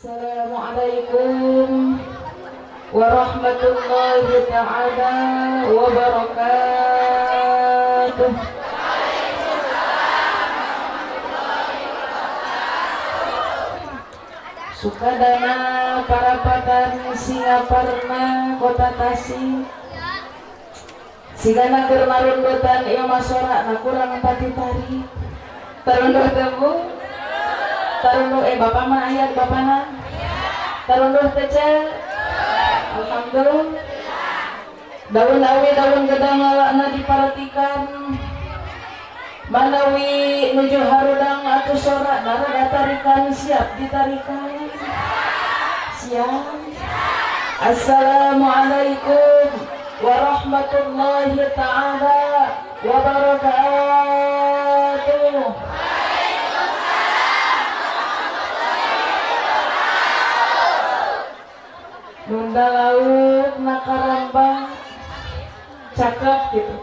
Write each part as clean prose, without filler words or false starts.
Assalamualaikum warahmatullahi ta'ala wabarakatuh. Sukadana Parapatan Singaparna Kota Tasik sigana keur marundutan ieu masora na kurang pati tari tarunduh teu tarunduh bapak mah aya bapana tarunduh teh ce alhamdulillah daun awi daun gedang lalana diparatikan manawi nuju harudang atuh sora narada tarikan siap ditarikan siap. Assalamualaikum warahmatullahi ta'ala wabarakatuh. Nunda lauk nakarambang cakep gitu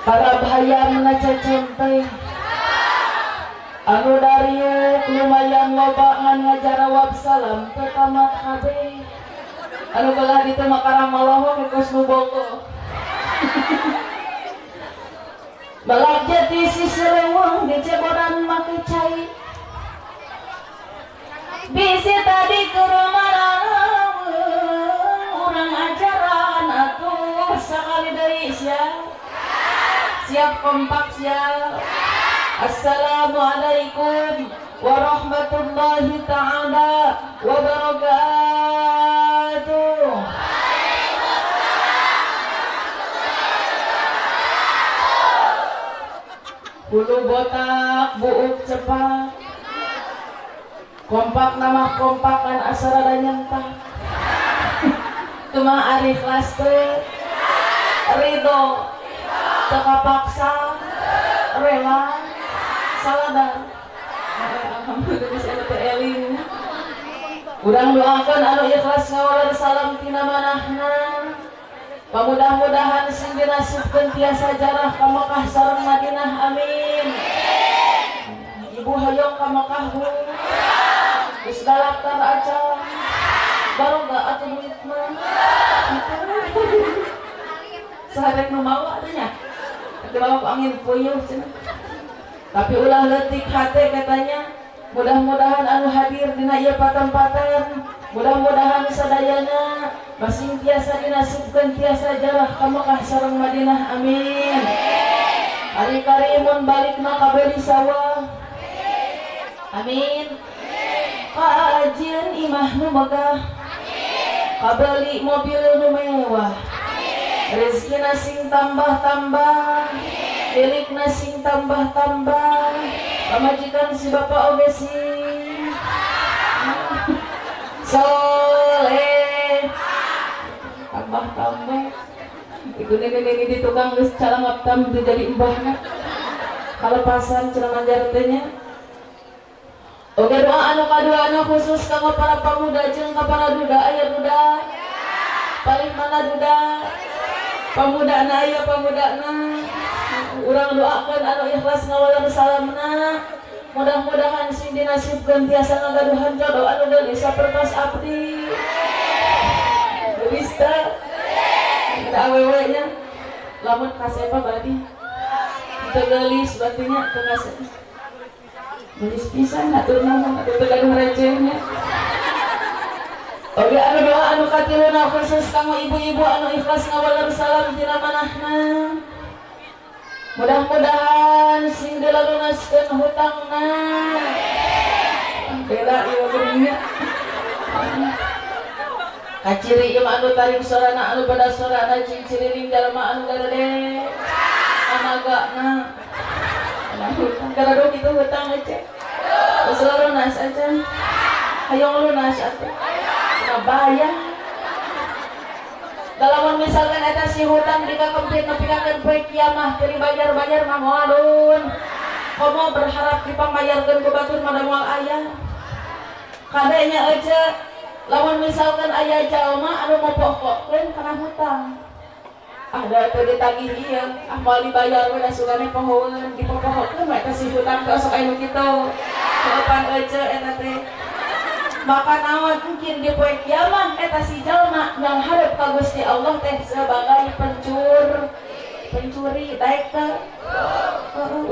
para bahayam na cacempe anu dariuk lumayan loba ngan ngajarawab salam ke tamat habe anu belah ditu makaram malohong kos nu bogo balak jati si serewang di cebodan make cai bisi tadi ke rumah orang ajaran atuh sakali deui siap kompak siap. Assalamualaikum warahmatullahi ta'ala wabarakatuh. Bulu botak buuk cepat kompak nama kompakan asal ada nyentang cuma ari kelas teh ridho teka paksa rela saladar alhamdulillah saya teh eling urang doakeun anu ikhlas ngawaleur salam tina manahna pamudah-mudahan sing dinasibkeun tiasa jarah ka Mekah sareng Madinah amin. Ibu hoyong ka Mekah bu geus daftar aja baru gak atuh duit mah saharek nu mawa teh nya atuh angin puyuh cenah tapi ulah leutik hate katanya mudah-mudahan anu hadir dina ieu patempatan mudah-mudahan sadayana masing tiasa dinasibkeun tiasa jarah ka Mekah sareng Madinah amin. Ari karimun balikna ka beli sawah amin. Kajian imah nu megah kabeli mobil nu mewah rezeki sing tambah-tambah milik sing tambah-tambah pamajikan si bapak oge sing soleh tambah-tambah itu nenek di tukang geus cara ngaptam jadi embahna kalepasan cenah manjar teh nya. Oke doa anu kaduana khusus kanggo para pemuda jeung ka para duda aya duda paling mana duda pamudana aya pamudana urang doakeun anu ikhlas ngawaleur salamna mudah-mudahan sing dinasibkeun tiasa ngagaduhan jodoh anu deui sapertos abdi geus teh da awewe nya lamun kasepa berarti teu geulis berarti nya teu kasepa gelis pisan atur ngomong atur tegaduh recehnya. Oke anu doa anu katiluna khusus kanggo ibu-ibu anu ikhlas ngawaleur salam tina manahna mudah-mudahan sing dilalunaskeun hutangna bela ieu dunya kaciri ieu anu tarik sorana anu pada sorana cing ciriring jalma anu gade anagana gara do gitu hutang aja terus lunas aja hayong lunas atuh bayar dalaman misalkan eta si hutang dikakempit nepikakeun poe kiamah teu dibayar-bayar mah moalun komo berharap dipambayarkeun ku batur mah moal aya kadenya aja lamun misalkan aya jalma anu mopokokeun kana hutang ada teu ditagih ieu moal dibayar we da sugane pohoeun dipopohokeun we teh si hutang teh sok aya nu kitu kapan baca eta teh. Maka naon mungkin di poe kiamat eta si jalma yang hareup ka Gusti Allah teh sebagai pencuri daek teh.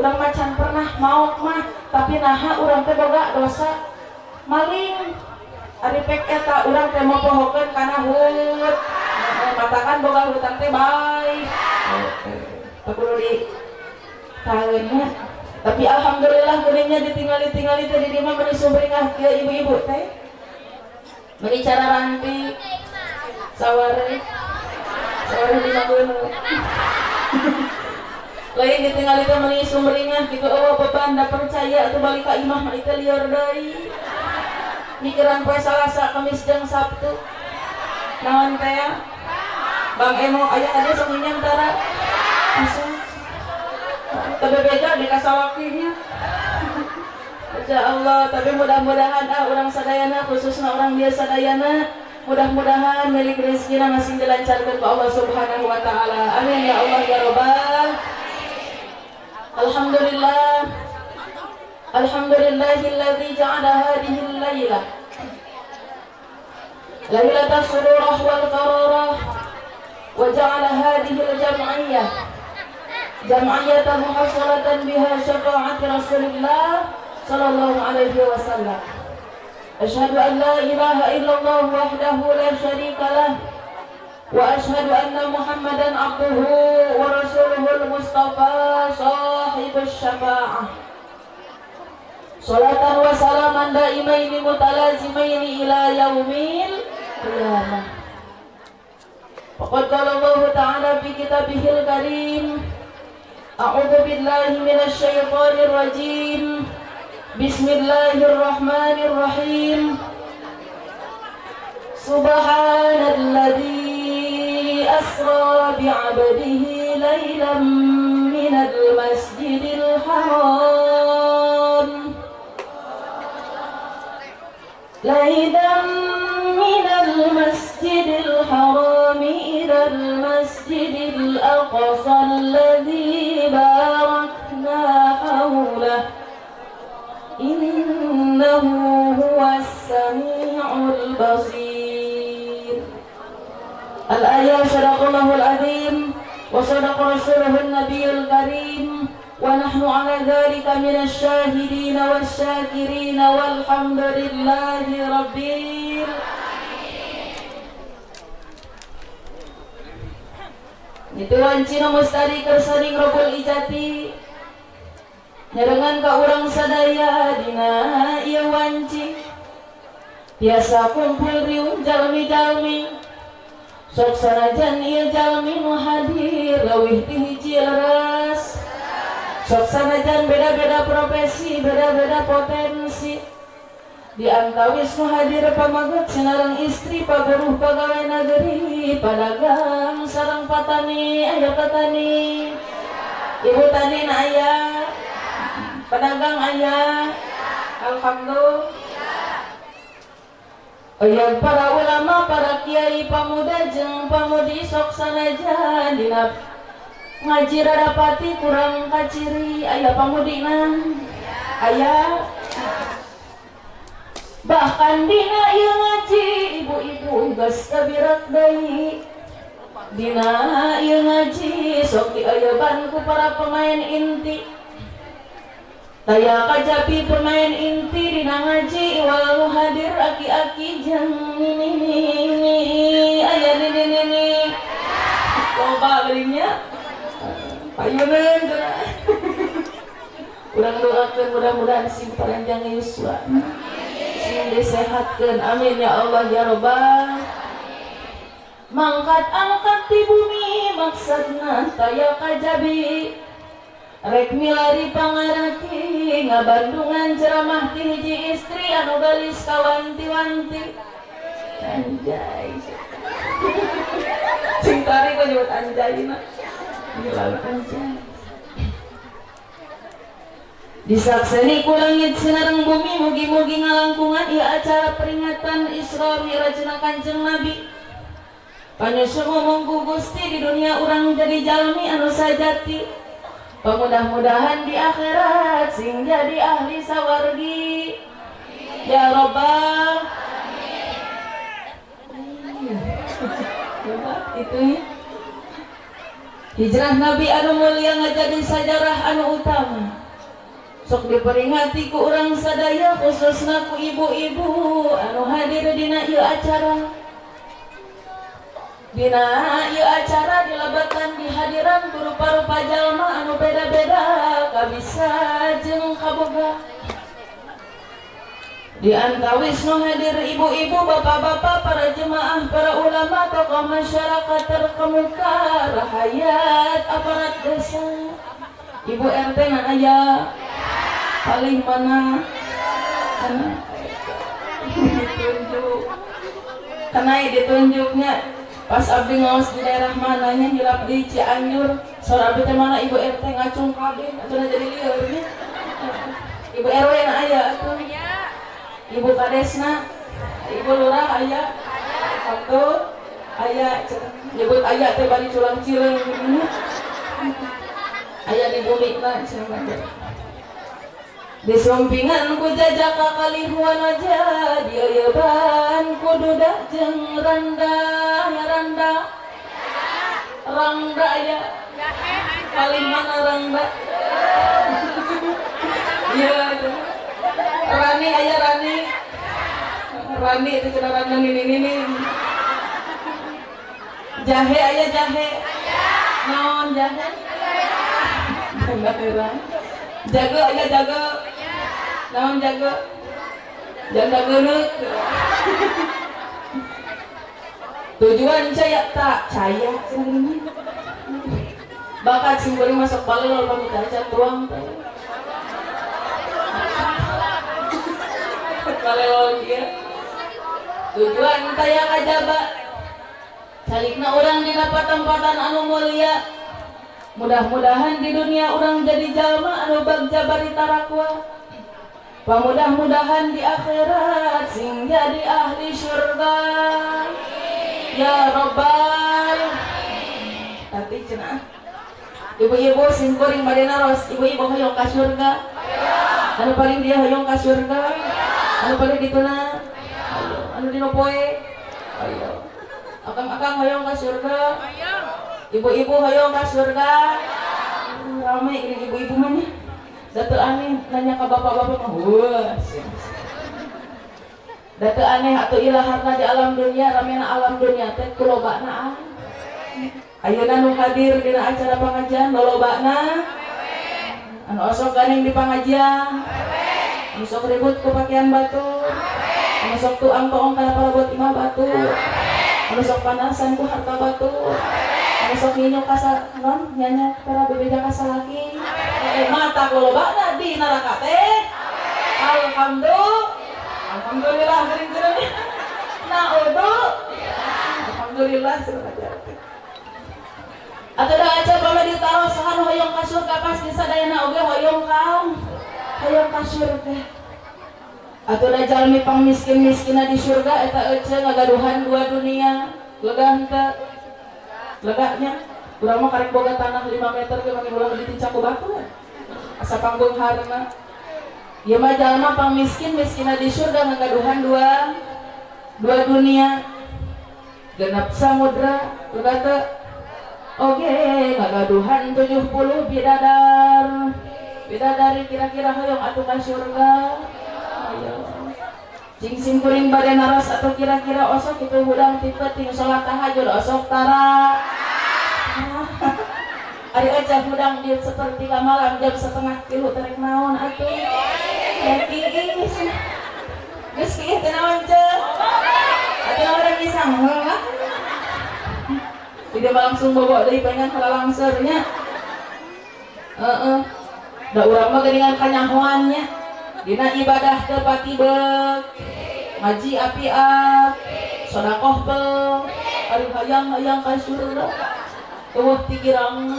Urang macan pernah maot mah tapi naha urang teh boga dosa maling. Ari pek eta urang teh mopohokeun kana hut. Matakan boga hutang teh bae. Teu kudu di taeunnya. Tapi alhamdulillah geuningnya ditinggali-tingali teh di dieu mah meuni sumringah kieu ibu-ibu teh. Meuni cara ranti saware di mageuneu. Lain ditinggali teh meuni sumringah kitu eueuh beban da percaya atuh balik ka imah mah teh lieur deui. Mikiran poe Salasa, Kamis jeung Sabtu. Naon teh ya? Bang Emo aya tadi sanginyan tara. Asa? Tapi beda di kasawakinya. Masya Allah, tapi mudah-mudahan orang sadayana khususnya orang dia sadayana mudah-mudahan milik rezeki masih dilancarkan ke Allah Subhanahu wa taala. Amin ya Allah ya Rabbal. Alhamdulillah. Alhamdulillahilladzi ja'ala hadhihi al-lailah lailatas sururah wal qararah wa ja'ala hadhihi al-jam'iyyah jam'iyyatan muhassalatan biha syafa'ati Rasulillah sallallahu alaihi wasallam. Asyhadu an la ilaha illallah wahdahu la syarika lah wa asyhadu anna Muhammadan abduhu wa rasuluhul mustafa sahibus syafa'ah. Salatan wa salaman daimaini mutalazimaini ila yaumil qiyamah. Faqad qala Allah ta'ala fi kitabihil karim. A'udzu billahi minasy syaithanir rajim. Bismillahirrahmanirrahim. Subhanalladzi asra bi'abdihi lailan minal masjidil haram ليلا من المسجد الحرام إلى المسجد الأقصى الذي باركنا حوله إنه هو السميع البصير. الآية صدق الله العظيم وصدق رسوله النبي الكريم ونحن على ذلك من الشاهدين والشاكرين والحمد لله رب العالمين. Itu wancina mustari kersaning Rabbul Ijati nyerengan ka urang sadaya dina ieu wanci biasa kumpul riung jalmi-jalmi sok sanajan ieu jalmi nu hadir leuwih ti hiji leres. Sok sanajan beda-beda profesi, beda-beda potensi. Di antawis nu hadir pamaget sinareng istri, pageruh pegawai nageri, padagang sareng patani, aya petani. Ibu tani na aya, pedagang aya. Alhamdulillah. Aya para ulama, para kiai, pamuda jeung pamudi sok sanajan dina ngaji radapati kurang kaciri aya pamudina aya bahkan dina ieu ngaji ibu-ibu geus kabirak deui dina ieu ngaji sok diayaban ku para pemain inti taya kajapi pemain inti dina ngaji walau hadir aki-aki jeung nini aya nini loba geuringnya payuneun urang doakeun mudah-mudahan sing panjang yuswa sing disehatkeun amin ya Allah ya Rabbal. Mangkat angkat di bumi maksudna taya kajabi rek milari pangaraki ngabandungan ceramah ti hiji istri anu galis kawanti-wanti anjay sing tari kok nyebut anjayna disakseni ku langit sinareng bumi mugi-mugi ngalangkungan ieu acara peringatan Isra Mi'raj Kanjeng Nabi panyusul ngomong ku Gusti di dunia urang jadi jalmi anu sajati pamudah-mudahan di akhirat sing jadi ahli sawargi Ya Rabbal itu hijrah Nabi anu mulia ngajadin sajarah anu utama sok diperingati ku urang sadaya khususna ku ibu-ibu anu hadir dina ieu acara. Dina ieu acara dilebatan di hadiran rupa-rupa jalma anu beda-beda kabisa jeung kaboga. Di antawis nu hadir ibu-ibu, bapak-bapak, para jemaah, para ulama, tokoh masyarakat terkemuka, rahayat aparat desa. Ibu RT na aya paling mana ditunjuk karena ditunjuknya pas abdi ngaos di daerah mananya hilap di Cianjur sora abdi teh mana ibu RT ngacung kabeh atuh jadi lieur ibu RW na aya atuh ibu kadesna ibu lurah aya atuh aya nyebut aya teh bari culang cileung aya di bumi na cenah disumpingan ku jajaka kalihuan aja dieuyeban kududa jeung randa ya kalimana randa iya rani aya rani itu cenah randa nini jahe aya jahe naon jahe jago aya jago naon jago jaga geuleuh tujuan caya tak caya bakat simboli masuk balel pamit aja tuang balel dia tujuan taya kajaba salikna urang dina patempatan anu mulia. Mudah-mudahan di dunia orang jadi jalma anu bagja bari tarakwa. Pamudah-mudahan di akhirat sing jadi ahli syurga. Ya Rabbal. Tapi cenah. Ibu-ibu sing kuring bade naros, ibu-ibu hoyong ka syurga. Anu paling dia hoyong ka syurga. Anu paling dituna. Anu dina poe. Ayo. Akang-akang hoyong ka syurga. Ibu-ibu hoyong ka surga. Rame ini ibu-ibu mah nya. Da teu aneh nanya ka bapak-bapak mah. Wah. Da teu aneh atuh ilaharna di alam dunia, ramena alam dunia teh kulobana. Ayeuna nu hadir dina acara pengajian lolobana. Anu osok ganeng di pengajian. Anu sok ribut ku pakaian batur. Anu sok tuang toong kana parabot imah batur. Anu sok panasan ku harta batur. Besok minum kasar non nyanya para bebeja kasar lagi mata golobana di neraka teh alhamdulillah gering gering naudu alhamdulillah sebenarnya atau dah aja kalau ditaruh sahan hoyong ka surga pasti sadayana oge hoyong ka surga atau dah jalmi pang miskin-miskina di surga eta ece ngagaduhan dua dunia legah teh legaknya urang mah karek boga tanah 5 meter ke mangin ulah ditincak ku batu asa panggung harna ieu mah jalma pang miskinna di surga ngagaduhan dua dunia genep samudra berkata oge ngagaduhan 70 bidadari kira-kira hoyong atuh ka surga ayo cing kuring bade naros atau kira-kira osok itu hudang tipe ting sholat tahajud osok tara ari aja hudang di sepertiga malam jam 2:30 terek naon atuh geus kieu teh naon ceuk atuh urang bisa mah tidak langsung bobo deui pengen halangseurnya da urang mah geuningan kanyahoannya dina ibadah teu pati beuk ngaji api-ap sedekah beuk ari hayang-hayang ka surga eueuh tikirang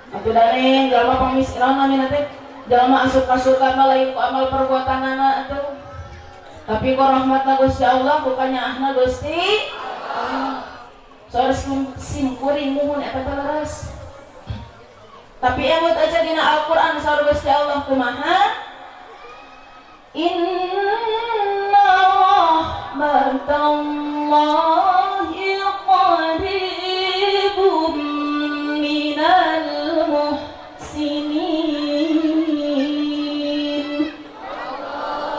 atuh daneng jalma pangmiskin namina teh jalma asup ka surga mah lain ku amal perbuatanana atuh tapi ku rahmatna Gusti Allah ku kanyaahna Gusti sanes sim kuring muhun eta teh leres tapi emut aja dina Al-Qur'an saur Gusti Allah kumaha rahmatallahi qaribum minal muhsinin.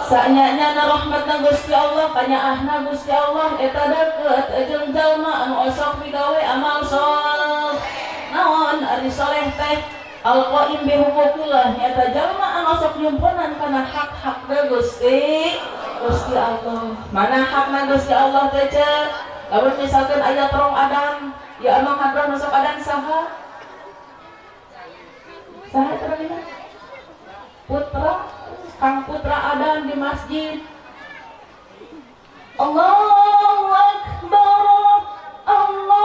Sanyanya na rahmatna Gusti Allah kanyaahna Gusti Allah eta deukeut jeung jalma anu osok migawe amal soleh. Naon ari soleh teh alqaim bihuquqillah nyata jalma anu sok nyumpunan kana hak-hak Gusti Allah. Mana hakna Gusti Allah teh ceuk? Lamun misalkan aya terong adan, ya emang hadron masuk adan saha? Saha terangina? Putra, Kang Putra adan di masjid. Allahu Akbar, Allahu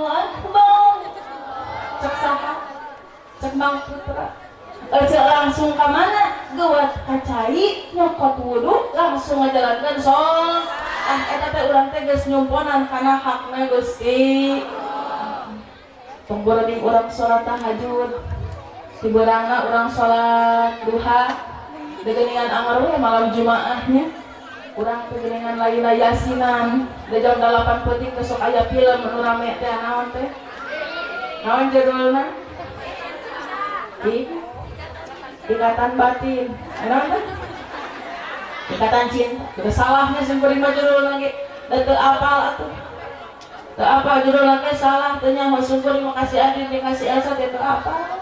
Akbar. Cek saha? Cek Bang Putra. Langsung ke mana? Gawat kacai, nyokot wudhu, langsung ngajalankan sholat. Eta teh urang teh geus nyumponan kana hakna Gusti. Pemborning urang sholat tahajud, tibeurangna urang sholat duha, degeningan anggar we malam Jumaahnya. Urang teh geningan laila yasinan, da jam 8 peuting besok aya film anu rame teh naon teh? Naon judulna? Ikatan batin, enak kan? Ikatan cinta. Sudah salahnya sempurna mah judul lagi. Dan apal atuh. Teu apa judul lagi salah. Tanya mau sempurna kasih Adin dikasih Elsa teu apa.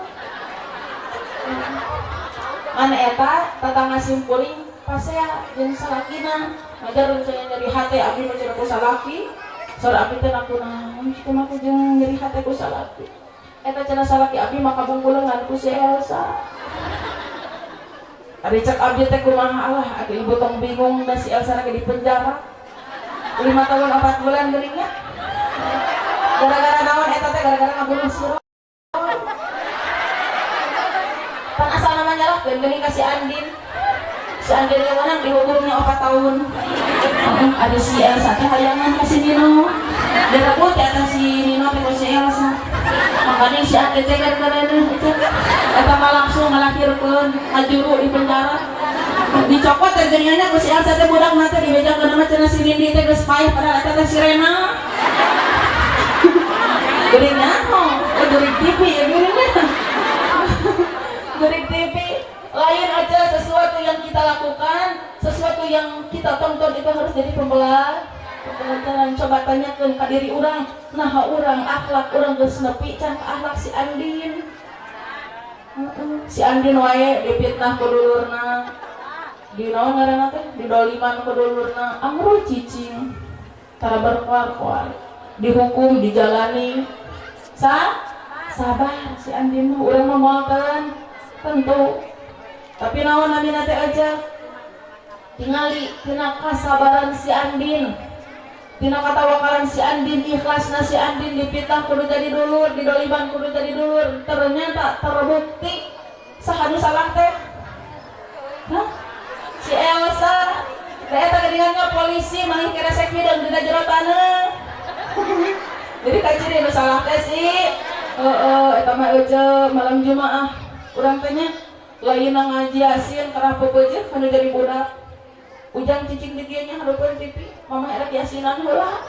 Mana eta tatangga simpuring pasea jeung salakina. Ngajar saya nyeri hate abdi mah cenah ku salaki. Sor abdi teh nakunaon kumaha jeung nyeri hate ku salaki. Eta cenah salaki abdi mah kabungkuleungan ku si Elsa. Ari cek abdi teh kumaha Allah, atuh ibu tong bingung da si Elsa lagi di penjara 5 tahun 4 bulan geuringnya. Gara-gara naon eta teh gara-gara ngabunuh si Roy. Pan asal nama nyalahkeun geuning ka si Andin. Si Andin teh menang dihukumnya 4 tahun. Ada si Elsa teh hayangan ka si Nino. Direbut ya si Nino teh ku si Elsa. Makanya si Andin teh gara-gara itu eta mah langsung ngalahirkeun ngajuru di penjara. Dicopot teh geuningannya ku si Elsa teh budak mah teh dibejakeun nama cenah si Nindi teh geus payah padahal eta teh si Rena. Geuringna geuring TV ya geuringna. Geuring TV lain aja sesuatu yang kita lakukan, sesuatu yang kita tonton itu harus jadi pembelajaran. Coba tanyakeun ka diri urang, naha urang akhlak urang geus nepi can akhlak si Andin. Si Andin wae dipitnah ku dulurna. Di naon ngaranna teh? Didoliman ku dulurna. Amru cicing. Tara berkuar-kuar. Dihukum, dijalani. Sabar si Andin mah urang mah moalkeun tentu. Tapi naon namina teh aja tingali tina kasabaran si Andin. Tina katawakalan si Andin, ikhlasna si Andin dipitah kudu jadi dulur, didoliban kudu jadi dulur. Ternyata terbukti saha nu salah teh? Hah? Si Elsa. Da eta geuningannya polisi mangih keresek midon dina jero taneuh. Jadi kaciri nu salah teh si eta mah eueuh malam Jumaah urang teh nya lain ngaji Yasin karena pepeujeuh anu jadi budak. Ujang cicing di dieu nya hareupeun TV. Mama erek yasinan heula.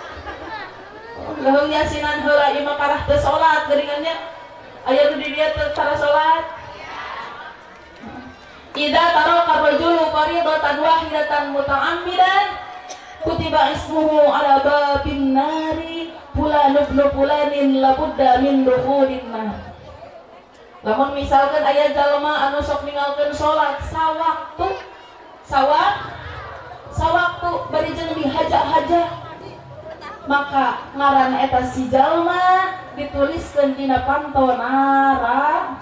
Geuheung yasinan heula ieu mah karah teu salat geuningannya. Aya nu di dieu teu cara salat. Idza taraka rajulu fariidatan wahidatan muta'ammidan kutiba ismuhu ala babin nari fulan ibnu fulanin labudda min dukhulin nar. Lamun misalkan aya jalma anu sok ninggalkeun salat sawaktu bari jeung dihaja-haja maka ngaran eta si jalma dituliskeun dina pantau neraka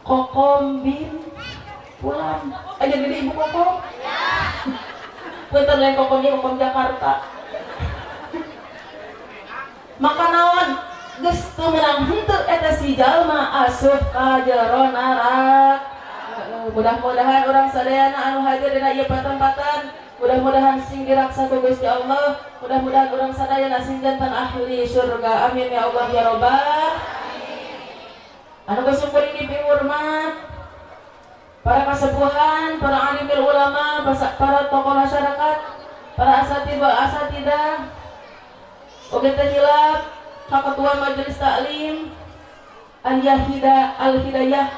Kokom bin Fulan. Aja gede ibu Kokom. Punten lain Kokomnya Kokom Jakarta. Maka naon geus teu meunang henteu eta si jalma asup ka jero neraka. Mudah-mudahan orang sadayana anu hadir dina ieu paten-paten mudah-mudahan sing diraksa ku Gusti Allah, mudah-mudahan orang sadayana sing janten ahli surga. Amin ya Allah ya Rabbal. Anu geus kuring dipihurmat para kasepuhan, para alimul ulama, para tokoh masyarakat, para asatidah, oge teh hilap ka ketua majelis taklim Al-Hidayah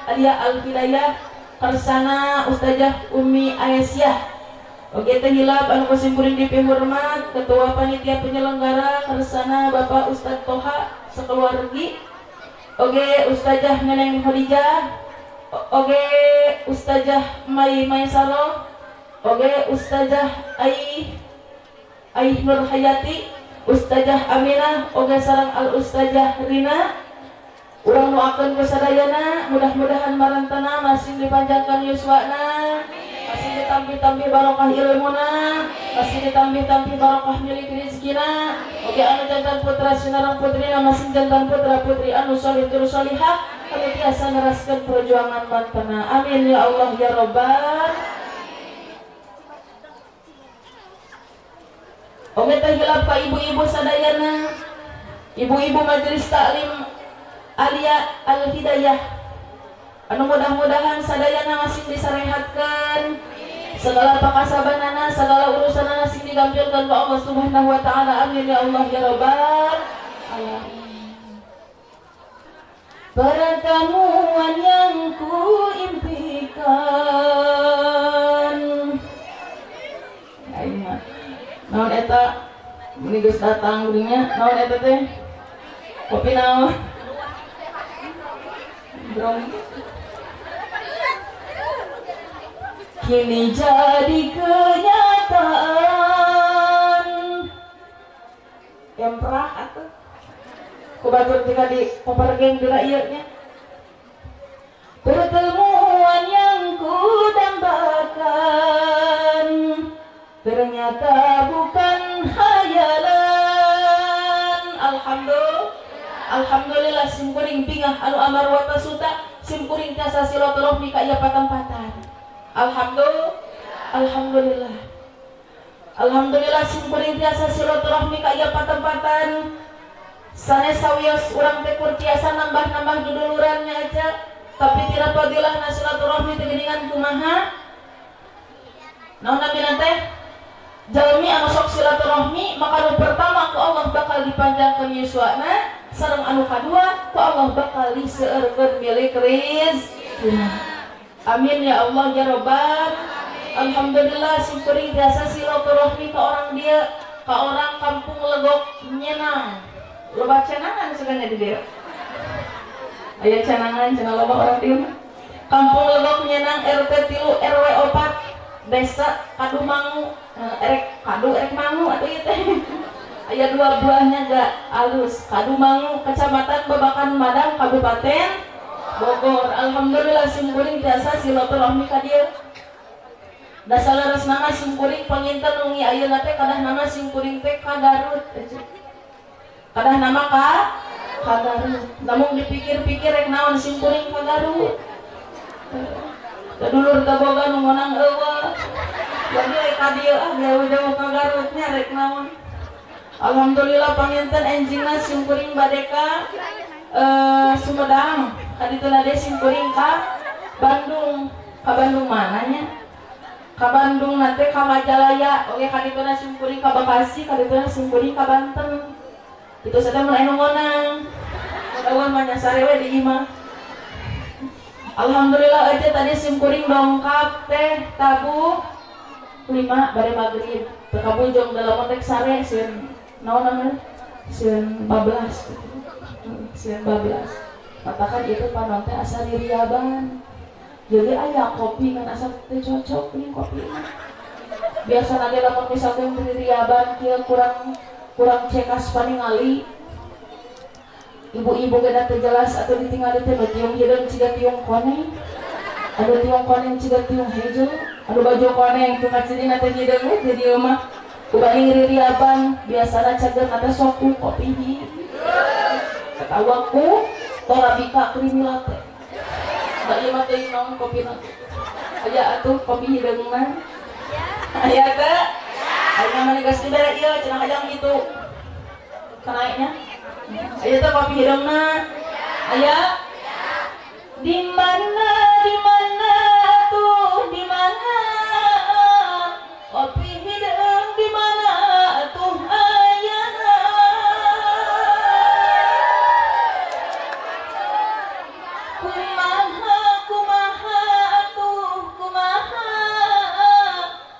Karsana Ustazah Umi Aisyah. Oge teh hilap anu kusimkuring dipihormat ketua panitia penyelenggara Karsana Bapak Ustaz Toha sakeluargi. Oge Ustazah Neneng Khadijah, oge Ustazah Mai Saro, oge Ustazah Ai Nur Hayati, Ustazah Aminah, oge sareng Al Ustazah Rina. Urang doakeun ku sadayana mudah-mudahan marantana masih dipanjangkan yuswana, masih ditampi-tampi barokah ilmuna, masih ditampi-tampi barokah milik rezekina. Oge anu jantan putra sinareng putrina masih jantan putra putri anu salih tur salihah anu tiasa neraskeun perjuangan mantena. Amin ya Allah ya Rabbal. Oge teh hilap ka ibu-ibu sadayana, ibu-ibu majelis taklim Alia Al-Hidayah anu mudah-mudahan sadayana masih disarehatkeun, segala pakasabanana, segala urusanana sing digampilkeun ku Allah Subhanahu wa taala. Amin ya Allah ya Rabbal alamin. Pertemuan yang kuimpikan aing mah naon eta meni geus datang geuning nya, naon eta teh kopi naon kini jadi kenyataan emprah atuh ku batur tika di popergeng dina ieu nya. Pertemuan yang kudambakan ternyata bukan khayalan. Alhamdulillah simkuring pingah anu amar wa tasuta, simkuring tiasa silaturahmi ka ieu patempatan. Alhamdulillah simkuring tiasa silaturahmi ka ieu patempatan. Sanes sawios urang teh kur tiasa nambah-nambah dudulurannya aja, tapi tira fadilahna silaturahmi teh geuningan kumaha? Naon namina teh? Jalmi anu sok silaturahmi maka anu pertama ku Allah bakal dipanjangkeun yuswana, sareng anu kadua ku Allah bakal diseueurkeun milik rezeki. Amin ya Allah ya Rabbal. Alhamdulillah simkuring biasa silaturahmi ka orang dia, ka orang kampung Legok Nyenang. Loba cenangan sebenarnya di dia. Aya cenangan cenah loba orang dia. Kampung Legok Nyenang RT 3 RW 4 Desa Kadumangu, Kadu Mangu atau itu aya dua buahnya gak alus. Kadumangu Kecamatan Babakan Madang Kabupaten Bogor. Alhamdulillah simkuring biasa silaturahmi ka dieu. Da salaresna simkuring panginten nungi ayeuna teh kadah nama simkuring teh ka Garut. Kadah nama ka Garut. Lamun dipikir-pikir rek naon simkuring ka Garut. Dulur teh boga nu meunang eueuh. Jadi rek ka dieu jauh-jauh ka Garut nya rek naon. Alhamdulillah panginten enjingna simkuring bade ka Sumedang. Kadituna teh simkuring ka Bandung. Ka Bandung mananya? Ka Bandung nanti ka Majalaya. Oke kadituna simkuring ka Bekasi, kadituna simkuring ka Banten. Itu saja mun anu ngonang. Kawan mah nyasare we di imah. Alhamdulillah aja tadi simkuring dongkap teh tabu 5 bare magrib teu kabujong dalam konteks sare sieun naon namanya sieun 14 sieun 14 katakan itu panon teh asa diriaban jadi aya kopi kan asa teh cocok nih kopi biasa nage lamun misalkan diriaban kieu kurang cekas paningali ibu-ibu gak teu jelas atau ditinggali teh tiung hideung ciga tiung koneng, ada tiung koneng ciga tiung hejo, ada baju koneng tu kacidina teh hideung we di dieu mah. Kubaing ririaban biasana cageun ada soku kopi hi. Katawaku torabika krimi latte. Da ieu mah teuing naon kopina. Aya atuh kopi hideung mah. Aya teh. Aya mah geus dibere ieu cenah kajang kitu. Kanaeknya ayo tuh kopi hidungna aya di mana kumaha kumaha atuh kumaha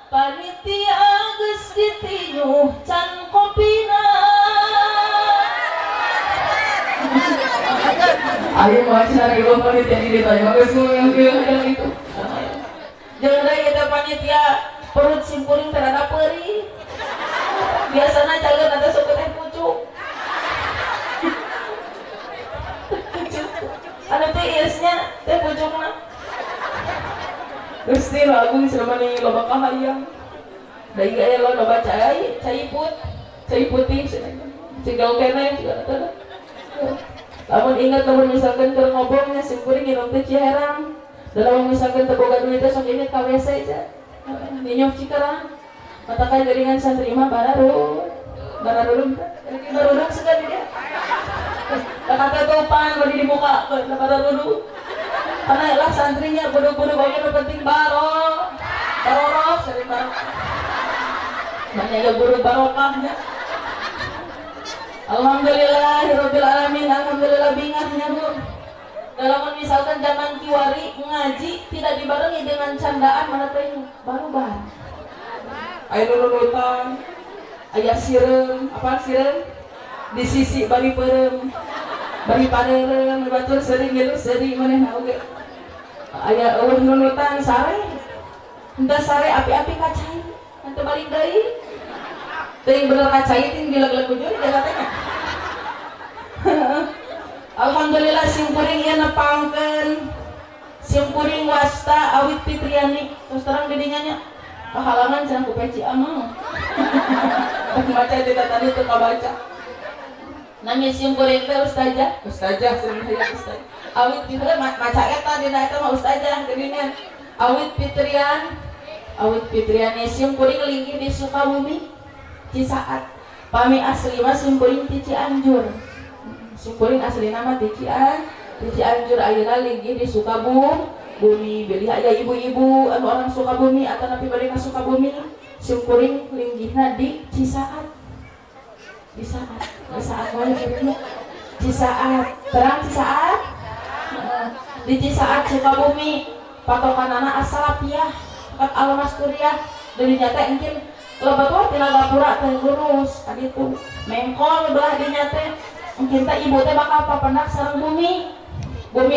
panitia geus ditinyuh can kopina. Ayo mah cenah ieu panitia di ditu mah geus ngeueung itu. Jeung deui eta panitia perut simpuring teh rada peurih. Biasana cageut eta suku teh pucuk. Anu teh iesnya teh pucukna. Gusti Agung selemani loba kahayang. Da ieu aya loba cai putih cigal keneh ciga eta. Lamun ingat lamun misalkan keur ngobongnya simkuring nginum teh ciherang. Da lamun misalkan teu boga duit teh sok inget ka WC aja. Ninyoh cikarang. Mata kaya garingan santri mah bararudung segan dia. Kata topan mau di muka bararudung. Karena lah santrinya bodoh-bodoh bagian penting barorok sering barokah. Banyak ya guru barokahnya. Alhamdulillahirabbil alamin, alhamdulillah bingahnya Bu. Dalam misalkan zaman kiwari ngaji tidak dibarengi dengan candaan mana teh baru-baru. Aya nunutan, aya sireum, apa sireum? Di sisi bari peureum. Bari pareureuh batur seuring geus seuri manehna oge. Aya eueuh nunutan sare. Henteu sare api-api kacai. Henteu balik deui. Teuing bener kacai ting dileg-leg bujur jaga teh. Alhamdulillah simkuring ieu nepangkeun. Simkuring wasta awit Fitriani. Terus terang didinya nya. Pahalangan cenah ku peci amang. Maca di tadi teu kabaca. Nami simkuring teh ustazah sering hayang ustaz. Awit Fitrian maca eta dina eta mah ustazah geuningan. Awit Fitrian simkuring linggih di Sukabumi. Cisaat. Pami asli mah simkuring ti Cianjur. Simkuring asli nama ti Cianjur ayeuna linggih di Sukabumi. Beli aya ibu-ibu anu orang Sukabumi atau napi bade ka Sukabumi. Simkuring linggihna di Cisaat. Cisaat terang Cisaat di Cisaat Sukabumi patokanana as-salafiyah kat almas kuliah dan dinyata engkin loba tuh tina gapura teh lurus aditu mengkol belah dinyata engkin teh ibu teh bakal papendak sareng bumi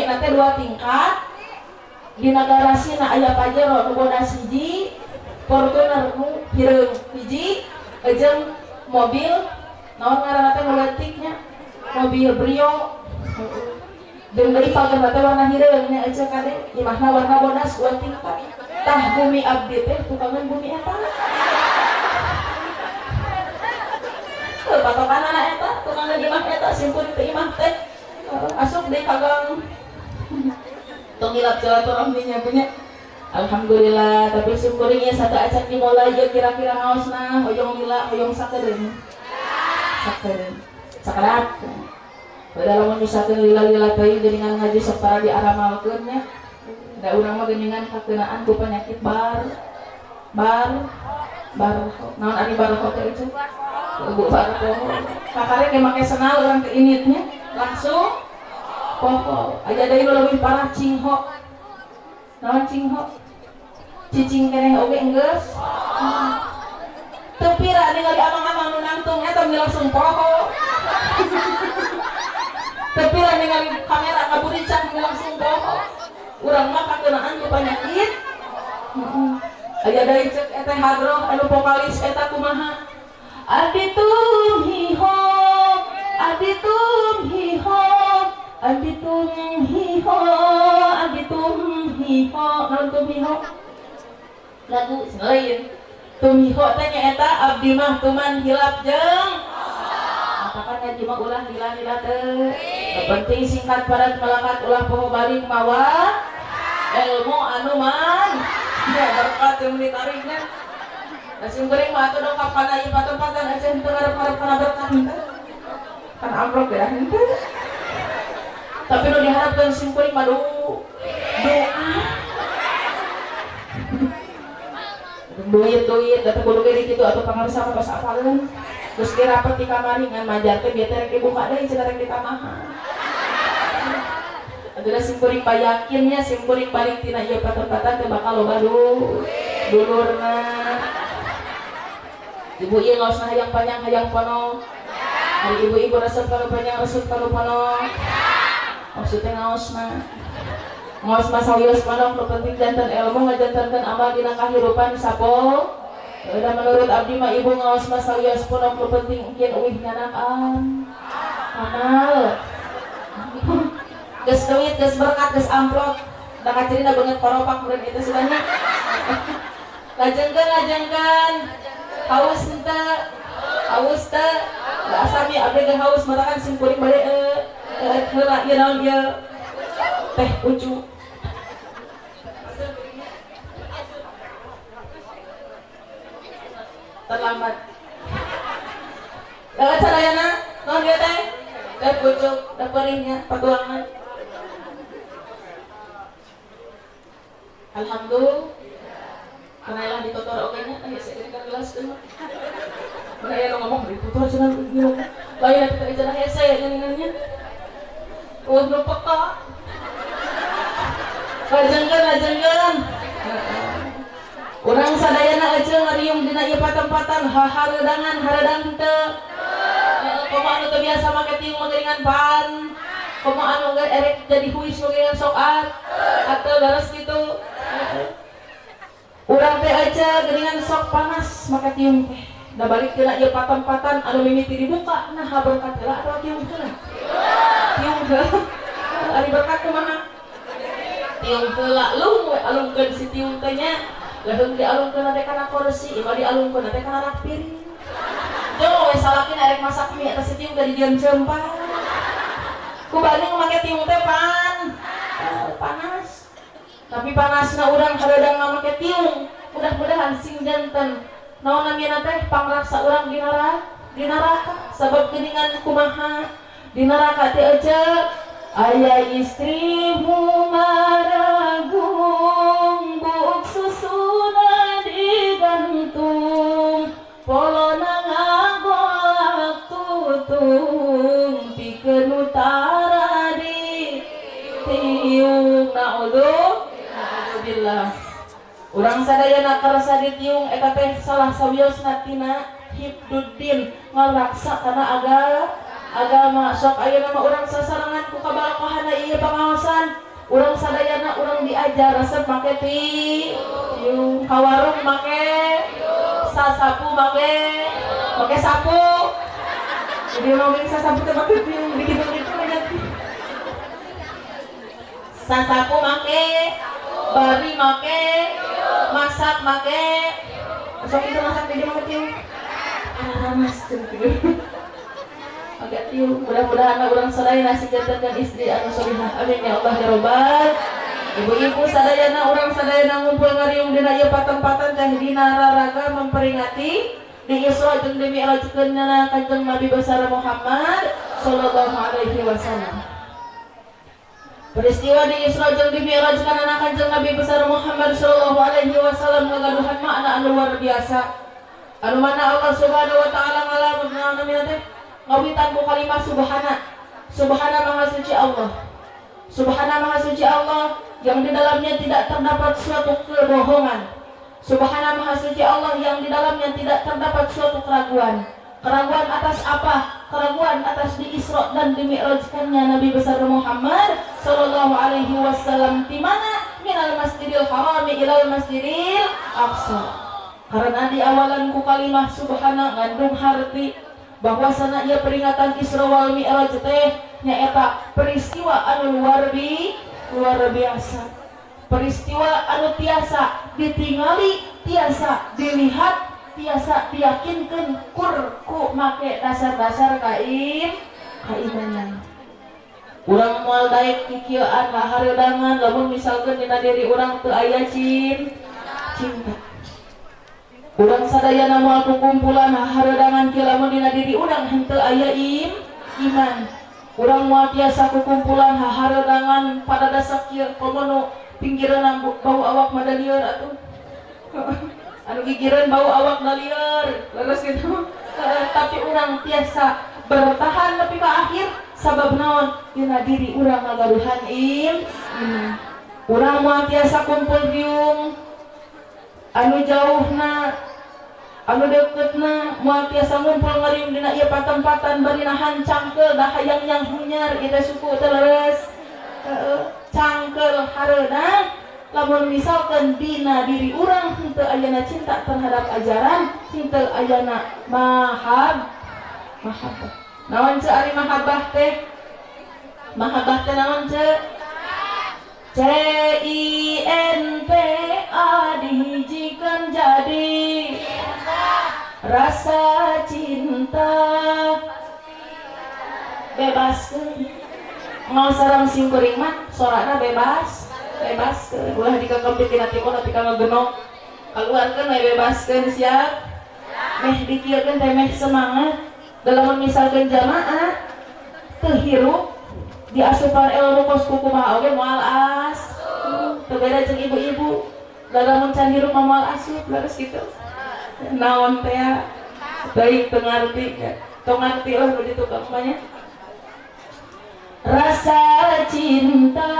nate 2 tingkat di nagarasina aya Pajero nu bodas hiji Fortuner nu hireung hiji jeung mobil naon ngaranna teh letiknya mobil Brio jeung deui pagerna teh warna hireung nya ece kade imahna warna bodas 2 tingkat tah bumi abdi teh tukangan bumi eta patokanana eta tukangan imah eta simpul teh imah teh asup deui kagang tong hilap silaturahminya punya. Alhamdulillah tapi simkuringnya satu acak dimulai ya kira-kira ngaosna hoyong lila hoyong sakedeun sakarat padahal lamun misalkan lila-lila teuing geuningan ngaji separa di aramalkeun nya da urang mah geuningan kakeunaan ku penyakit bar naon ari barokah teh itu Bu barokah kakare ge make senal urang teh initnya langsung pokok aja deui nu leuwih parah cingho naon cingho cicing keneh oge enggeus teu pira ningali amang-amang nu nangtung eta langsung poho teu pira ningali kamera ngaburicak langsung poho urang mah kakeunaan ku panyakit aya deui ceuk eta hadroh anu vokalis eta kumaha aditum hiho naon tumhiho lagu lain tumhiho teh nyaeta abdi mah tuman hilap jeung matakan ngaji mah ulah lila teh penting singkat padat melakat ulah poho balik mawa ilmu anu man ya berkat yang ditariknya nasi goreng mah atuh dongkap kana ieu paten-paten ece henteu ngarep-ngarep kana berkah henteu kan amplop ya henteu tapi nu diharapkeun sim kuring mah doa duit data kudu ge dikitu atuh pangarsa pas apaleun terus ge rapat di kamari ngan majar teh bieu teh rek dibuka deui cenah rek ditamahan adalah simpuring bayakinnya simpuring balik tina ieu patempatan teh bakal loba dulurna. Ibu ieu ngaosna hayang panjang hayang pono. Ari ibu-ibu resep kalau panjang resep kalau pono. Maksudnya ngaosna sawios pono nu penting janten ilmu ngajantankeun amal dina kahirupan sapo. Udah menurut abdi mah ibu ngaosna sawios pono nu penting engkeun euih nganaan amal. Ges duit, ges berkat, ges amplop da kacerina banget koropak meureun itu sudahnya. Lajengkeun haus teu da asami abdi ge haus matakan simkuring bade heula ieu naon ieu teh ucu. Terlambat lewat sadayana naon ieu teh teh pucuk da peringnya patuangan. Alhamdulillah kenailah ditutur oke nya aya saya kan gelas teh mah mun aya nu ngomong ditutur cenah ieu lain eta cenah hese nyanyiannya nu peka lajengkeun urang sadayana eceung ngariung dina ieu patempatan hareudang teu komo anu teu biasa make tiung mangeringan pan komo anu ge erek jadi huis mangeringan sokat atau leres kitu. Urang teh aja geuningan sok panas make tiung teh da balik tina ieu patempatan anu mimiti dibuka nah berkat heula atawa tiung heula ari berkat kumaha tiung heula alungkeun si tiung teh nya leuheung dialungkeun teh kana kursi imah dialungkeun teh kana rak piring jeung we salakin arek masak mie eta si tiung teh dijieun ceumpah kubanding make tiung teh panas. Tapi panasna urang hareudang make tiung mudah-mudahan sing janten naon namina teh pangraksa urang di neraka sabab geuningan kumaha di neraka teh aja aya istrimu maragung buk susuna digantung polona ngagolak tutung pikeun utara di tiung naudzubillah. Urang sadayana karasa ditiung eta teh salah sawiosna tina hibduddin ngaraksa kana agama sok ayeuna mah urang sasarangan ku kabarokahana ieu pangaosan urang sadayana urang diajar resep make tiung kawarung make sasapu make sapu jadi ngomongin sasapu teh make tiung dikitu-kitu aja sasapu make bari make masak make sok itu masak di mana tiung ramas tiung agak tiung mudah-mudahan urang sadayana sijanten istri anu solihah amin ya Allah ya robbal. Ibu-ibu sadayana urang sadayana ngumpul ngariung dina ieu patempatan teh dina raraga memperingati di Isra jeung di Mi'rajkeunna Kanjeng Nabi besar Muhammad sallallahu alaihi wasallam. Peristiwa di Isra jeung di Mi'raj kana Kanjeng Nabi besar Muhammad sallallahu alaihi wasallam ngagaduhan makna anu luar biasa. Anu mana Allah Subhanahu wa taala ngalamna teh ngawitan ku kalimat subhana maha suci Allah. Subhana maha suci Allah yang di dalamnya tidak terdapat suatu kebohongan. Subhana maha suci Allah yang di dalamnya tidak terdapat suatu keraguan. Keraguan atas apa? Keraguan atas di Isra dan di Mi'rajkannya Nabi besar Muhammad sallallahu alaihi wasallam di mana? Minal Masjidil Haram ilal Masjidil Aqsa. Karena di awalan ku kalimah subhana ngandung harti bahwasana ieu peringatan Isra wal Mi'raj teh nyaeta peristiwa anu luar biasa. Peristiwa anu tiasa ditingali, tiasa dilihat, tiasa diyakinkeun ku make dasar-dasar kaimanan. Urang moal daek kikieuan haredangan lamun misalkeun dina diri urang teu aya cinta. Urang sadayana moal kukumpulan haredangan kieu lamun dina diri urang henteu aya iman. Urang moal tiasa kukumpulan haredangan pada dasar kieu komono pinggireuna bau awak mada lieur atuh. Anu gigireun bau awak na lieur leres kitu. Tapi urang tiasa bertahan nepi ka akhir sabab naon dina diri urang ngagaduhan urang moal tiasa kumpul riung anu jauhna anu deketna moal tiasa ngumpul ngariung dina ieu patempatan barina hancangkeul da hayang yang hunyar ieu teh suku teh leres cangkeul hareuna lamun misalkan dina diri urang henteu ayana cinta terhadap ajaran henteu ayana mahabbah naon ce ari mahabbah teh naon ce CINTA dihijikeun jadi rasa cinta bebaskeun mau sareng singkuring mah sorana bebas ulah dikekempit tina tikun tapi ka ngagenok kaluarkeun we bebaskeun siap meh dikieukeun teh meh semangat dalam misalkan jamaah teu hirup diasupan ilmu kos kumaha oge moal teu beda jeung ibu-ibu dalam can hirup moal asup leres kitu naon teh baik teu ngarti tong ngarti lah nu ditu kampanye rasa cinta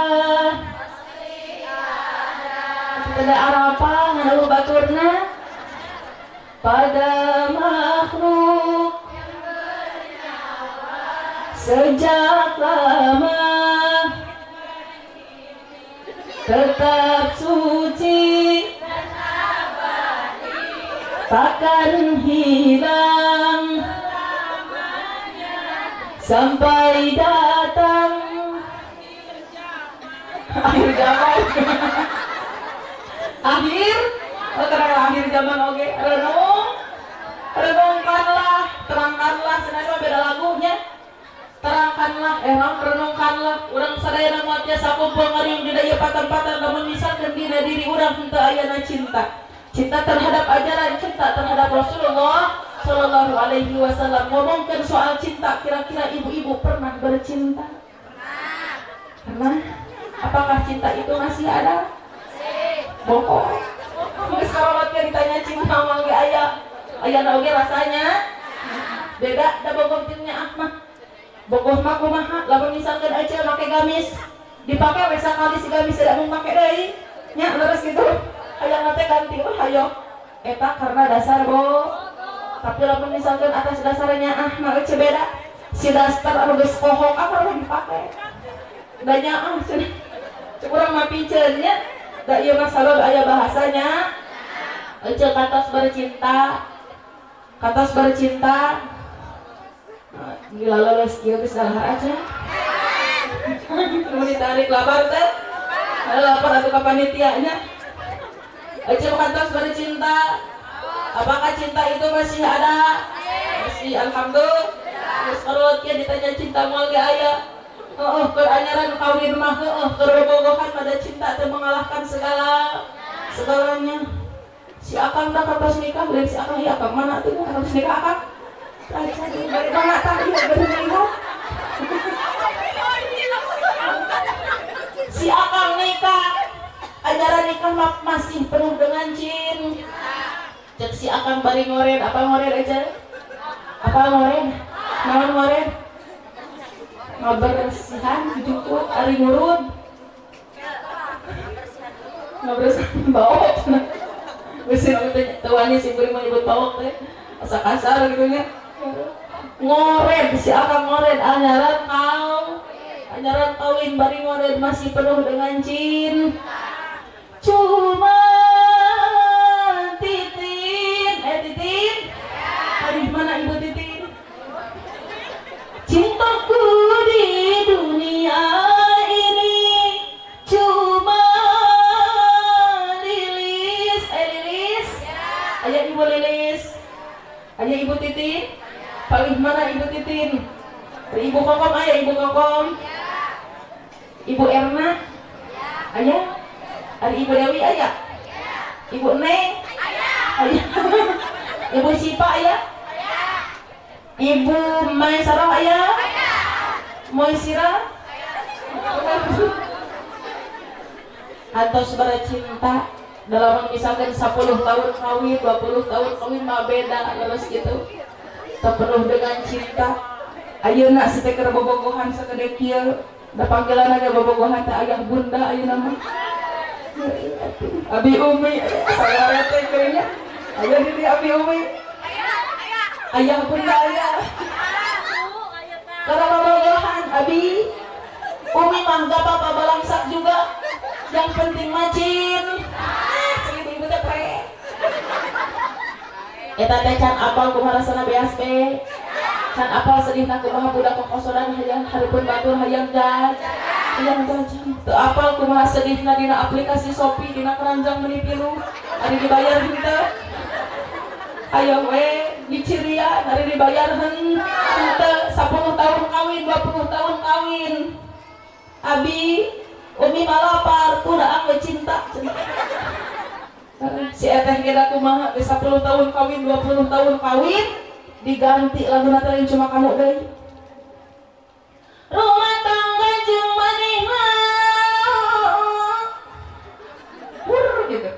pada arapa nganu baturna pada makhluk sejak lama tetap suci takkan hilang sampai datang akhir zaman akhir zaman oge renungkanlah terangkanlah senada beda lagunya terangkanlah renungkanlah urang sadayana moal tiasa kumpul ngariung dina ieu patempatan lamun misalkeun dina diri urang henteu ayana cinta terhadap ajaran cinta terhadap Rasulullah sallallahu alaihi wasallam ngomongkeun soal cinta kira-kira ibu-ibu pernah bercinta pernah apakah cinta itu masih ada bohong geus karawatkeun ditanya cinta mah ge aya oge rasanya beda da bogoh jeung nyaah mah bogoh mah kumaha lamun misalkeun aja make gamis dipake we sakali si gamis tidak mau make deui nya leres kitu hayang teh ganti hayo eta karena dasar tapi lamun misalkeun atas dasarnya mah ge beda si dasar anu geus kohok apa lagi dipake da nyaah cenah cek urang mah pinceun nya da ieu mah salur aya bahasanya ece katos bercinta gila leles kieu geus dahar aja nu ditarik labar teh lapar atuh ka panitianya ece katos bercinta apakah cinta itu masih ada masih alhamdulillah geus karuat kieu ditanya cinta moal ge aya keur anyaran kawin mah keur bobogohan pada cinta teu mengalahkan segalanya si akang dah katos nikah lain si akang ieu akang mana tuh katos nikah akang dari mana tadi baru melihat si akang nikah ajaran nikah masih penuh dengan jin cek si akang bari ngoren apa ngoren aja apa ngoren naon ngoren ngabersihan jukut ari ngurud ngabersihan bawok mesin tewani si buri mah nyebut bawok teh asa kasar gitu nya ngoren si akang ngoren anyaran kawin bari ngoren masih penuh dengan jin cuma titin hari mana ibu titin cintaku di dunia ini cuma lilis ayah ibu lilis ayah ibu titin paling mana ibu titin ibu kokom ayah ibu kokom ibu Erna ayah ada ibu Dewi ayah ibu Neng ayah ibu Sipa ayah ibu Mai Sarah ayah Moisira atau sebarang cinta dalam misalkan 10 tahun kawin 20 tahun kawin mah beda leres gitu terpenuh dengan cinta Ayeuna si teh keur bobogohan sakade kieu. Da panggilan aja bobogohan teh ayah bunda ayeuna mah. Abi Umi sagara teh keunya. Aya di Abi Umi. Ayah bunda aya. Karena bobogohan Abi Umi mah gak apa-apa balangsak juga. Yang penting macin. Ibu teh pre. Eta teh can apal kumaha rasana beas be. Can apal sedihna kumaha budak kokosodan hayang hareupeun batur hayang jaj. Hayang jajan. Teu apal kumaha sedihna dina aplikasi Shopee dina keranjang meuni pilu. Ari dibayar henteu. Aya we dicirian ari dibayar henteu. 10 tahun kawin, 20 tahun kawin. Abi Umi malapar kurang we cinta. Si eteh kira kumaha geus 10 tahun kawin 20 tahun kawin diganti laguna teh cuma kamu deui. Rumah tangga jeung manehna gitu.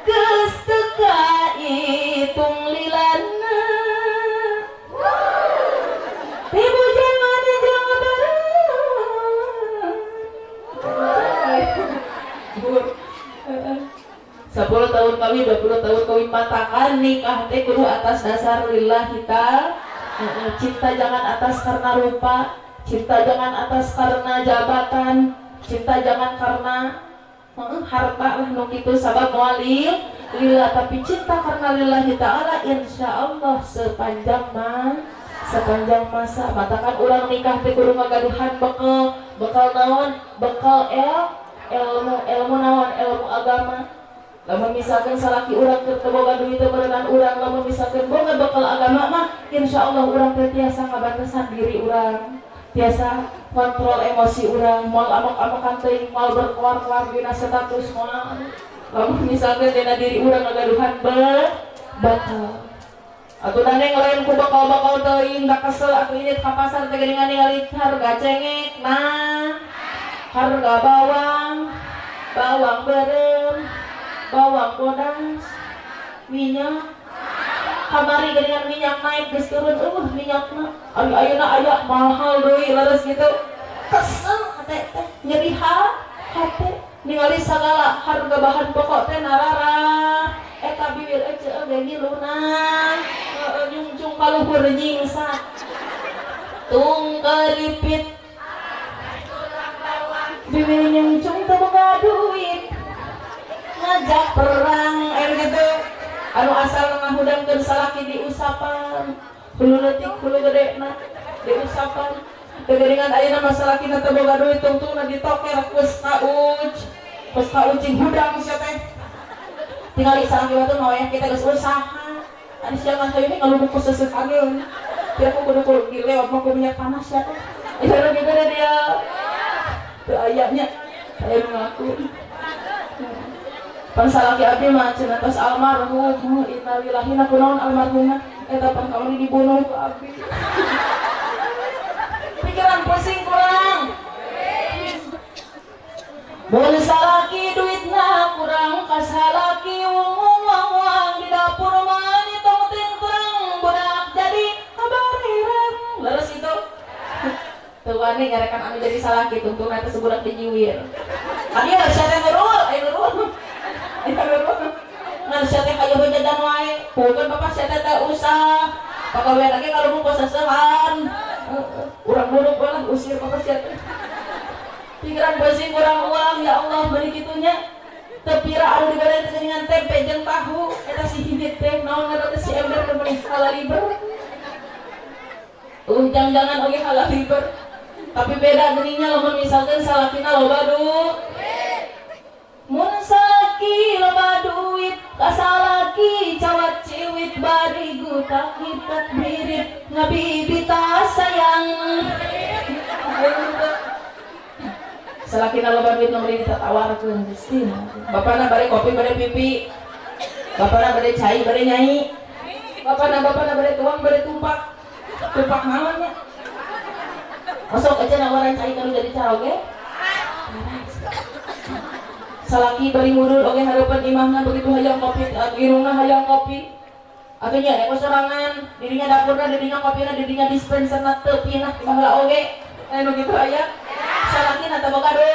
Geus teu kaitung lilana. Ibu jangan jeung bareng. 10 tahun kawin, 20 tahun kawin patakan nikah teh kudu atas dasar lillahi ta'ala. Cinta jangan atas karena rupa, cinta jangan atas karena jabatan, cinta jangan karena harta lah nu kitu sabab walil lillah, tapi cinta karena lillahi ta'ala insyaallah sepanjang masa. Matakan urang nikah teh kudu ngagaduhan bekal naon? Bekal ilmu naon? Ilmu agama. Lamun misalkan salaki urang keur teu boga duit teu berenang urang, lamun misalkan boga bekal agama mah insyaallah urang teh tiasa ngabantesan diri urang, tiasa kontrol emosi urang, moal amok-amokan teuing, moal berkeluar-keluar dina status moal. Lamun misalkan dina diri urang ngagaduhan bakal. Atuh neng lain ku bakal teuing da kesel atuh ini ka pasar teh geuningan ningali harga cengek, nah harga bawang berem, bawang bodas, minyak, kamari dengan minyak naik geus turun, minyakna, ayeuna aya mahal deui leres gitu, kesel hate teh, nyeri hate, ningali sagala harga bahan pokok teh nararah, eta bibir ece ge ngiluna, jungjung kaluhur nyingsak, tung kelipit, bibir nyungcung teu boga duit. Ngajak perang gitu anu asal ngahudangkeun salaki diusapan hulu leutik hulu gedena diusapan teu geuningan ayeuna mah salakina teu boga duit tungtungna ditoker geus kaucing hudang sia teh tingali salaki batu mah kita geus usaha anu sia mah teh ngalubuk ku seuseuh angin dia ku kudu dilewat mah ku minyak panas ya teh aya gitu dia teu ayanya aya nu ngaku pan salaki abdi mah cenah tos almarhum innalillahi nakunaon almarhumna eta pan kamari dibunuh ku abdi pikiran pusing kurang mun salaki duitna kurang ka salaki uang di dapur mah nyetong ting terang budak jadi habarerang leres itu teu wani ngarekan anu jadi salaki tungtungna teh sebudak dijiwir abi sia teh nurul nurul ngan sia teh hayu jajan wae peukeun bapak sia teh usah pagawean lagi kalau mau sasehan urang buruk bae usir bapak sia teh pikiran pusing urang uang ya Allah bari kitunya teu pira anu dibere teh dengan tempe jeung tahu eta si hidit teh naon ngaranna teh si ember teh meuli halaliber jangan oge halaliber tapi beda geuninnya lamun misalkan salakina loba duit mun salaki loba duit kasalaki cawat ciwit bari gutak hitak birit ngabibita sayang salakina loba duit nomor ditawarkeun Gusti bapana bari kopi bari pipi bapana bari cai bari nyai bapana bari tuang bari tumpak naon nya masuk aja nawaran cai kalau jadi caroge salaki bari murul oge hareupeun imahna begitu hayang kopi irungna hayang kopi atunya eko sorangan dirinya dapurna dirinya kopina dirinya dispenser na tepina baheula oge anu gitu aya salakina teh boga do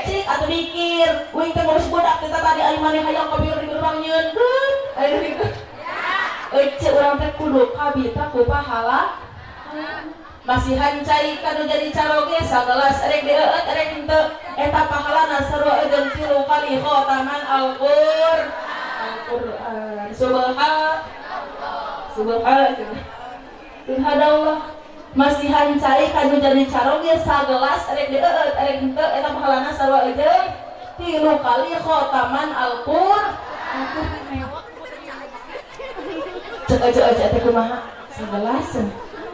cik atuh mikir uing teh ngurus budak teh tadi ari maneh hayang kopi di gerbang nyeunkeun anu gitu cek urang teh kudu kabita ku pahala masihan cai kanu jadi caroge sagelas erek dieueut erek henteu eta pahalana sarua jeung 3 kali khotaman Al-Qur'an subhanallah masihan cai kanu jadi caroge sagelas erek dieueut erek henteu eta pahalana sarua jeung 3 kali khotaman Al-Qur'an cek aja teh kumaha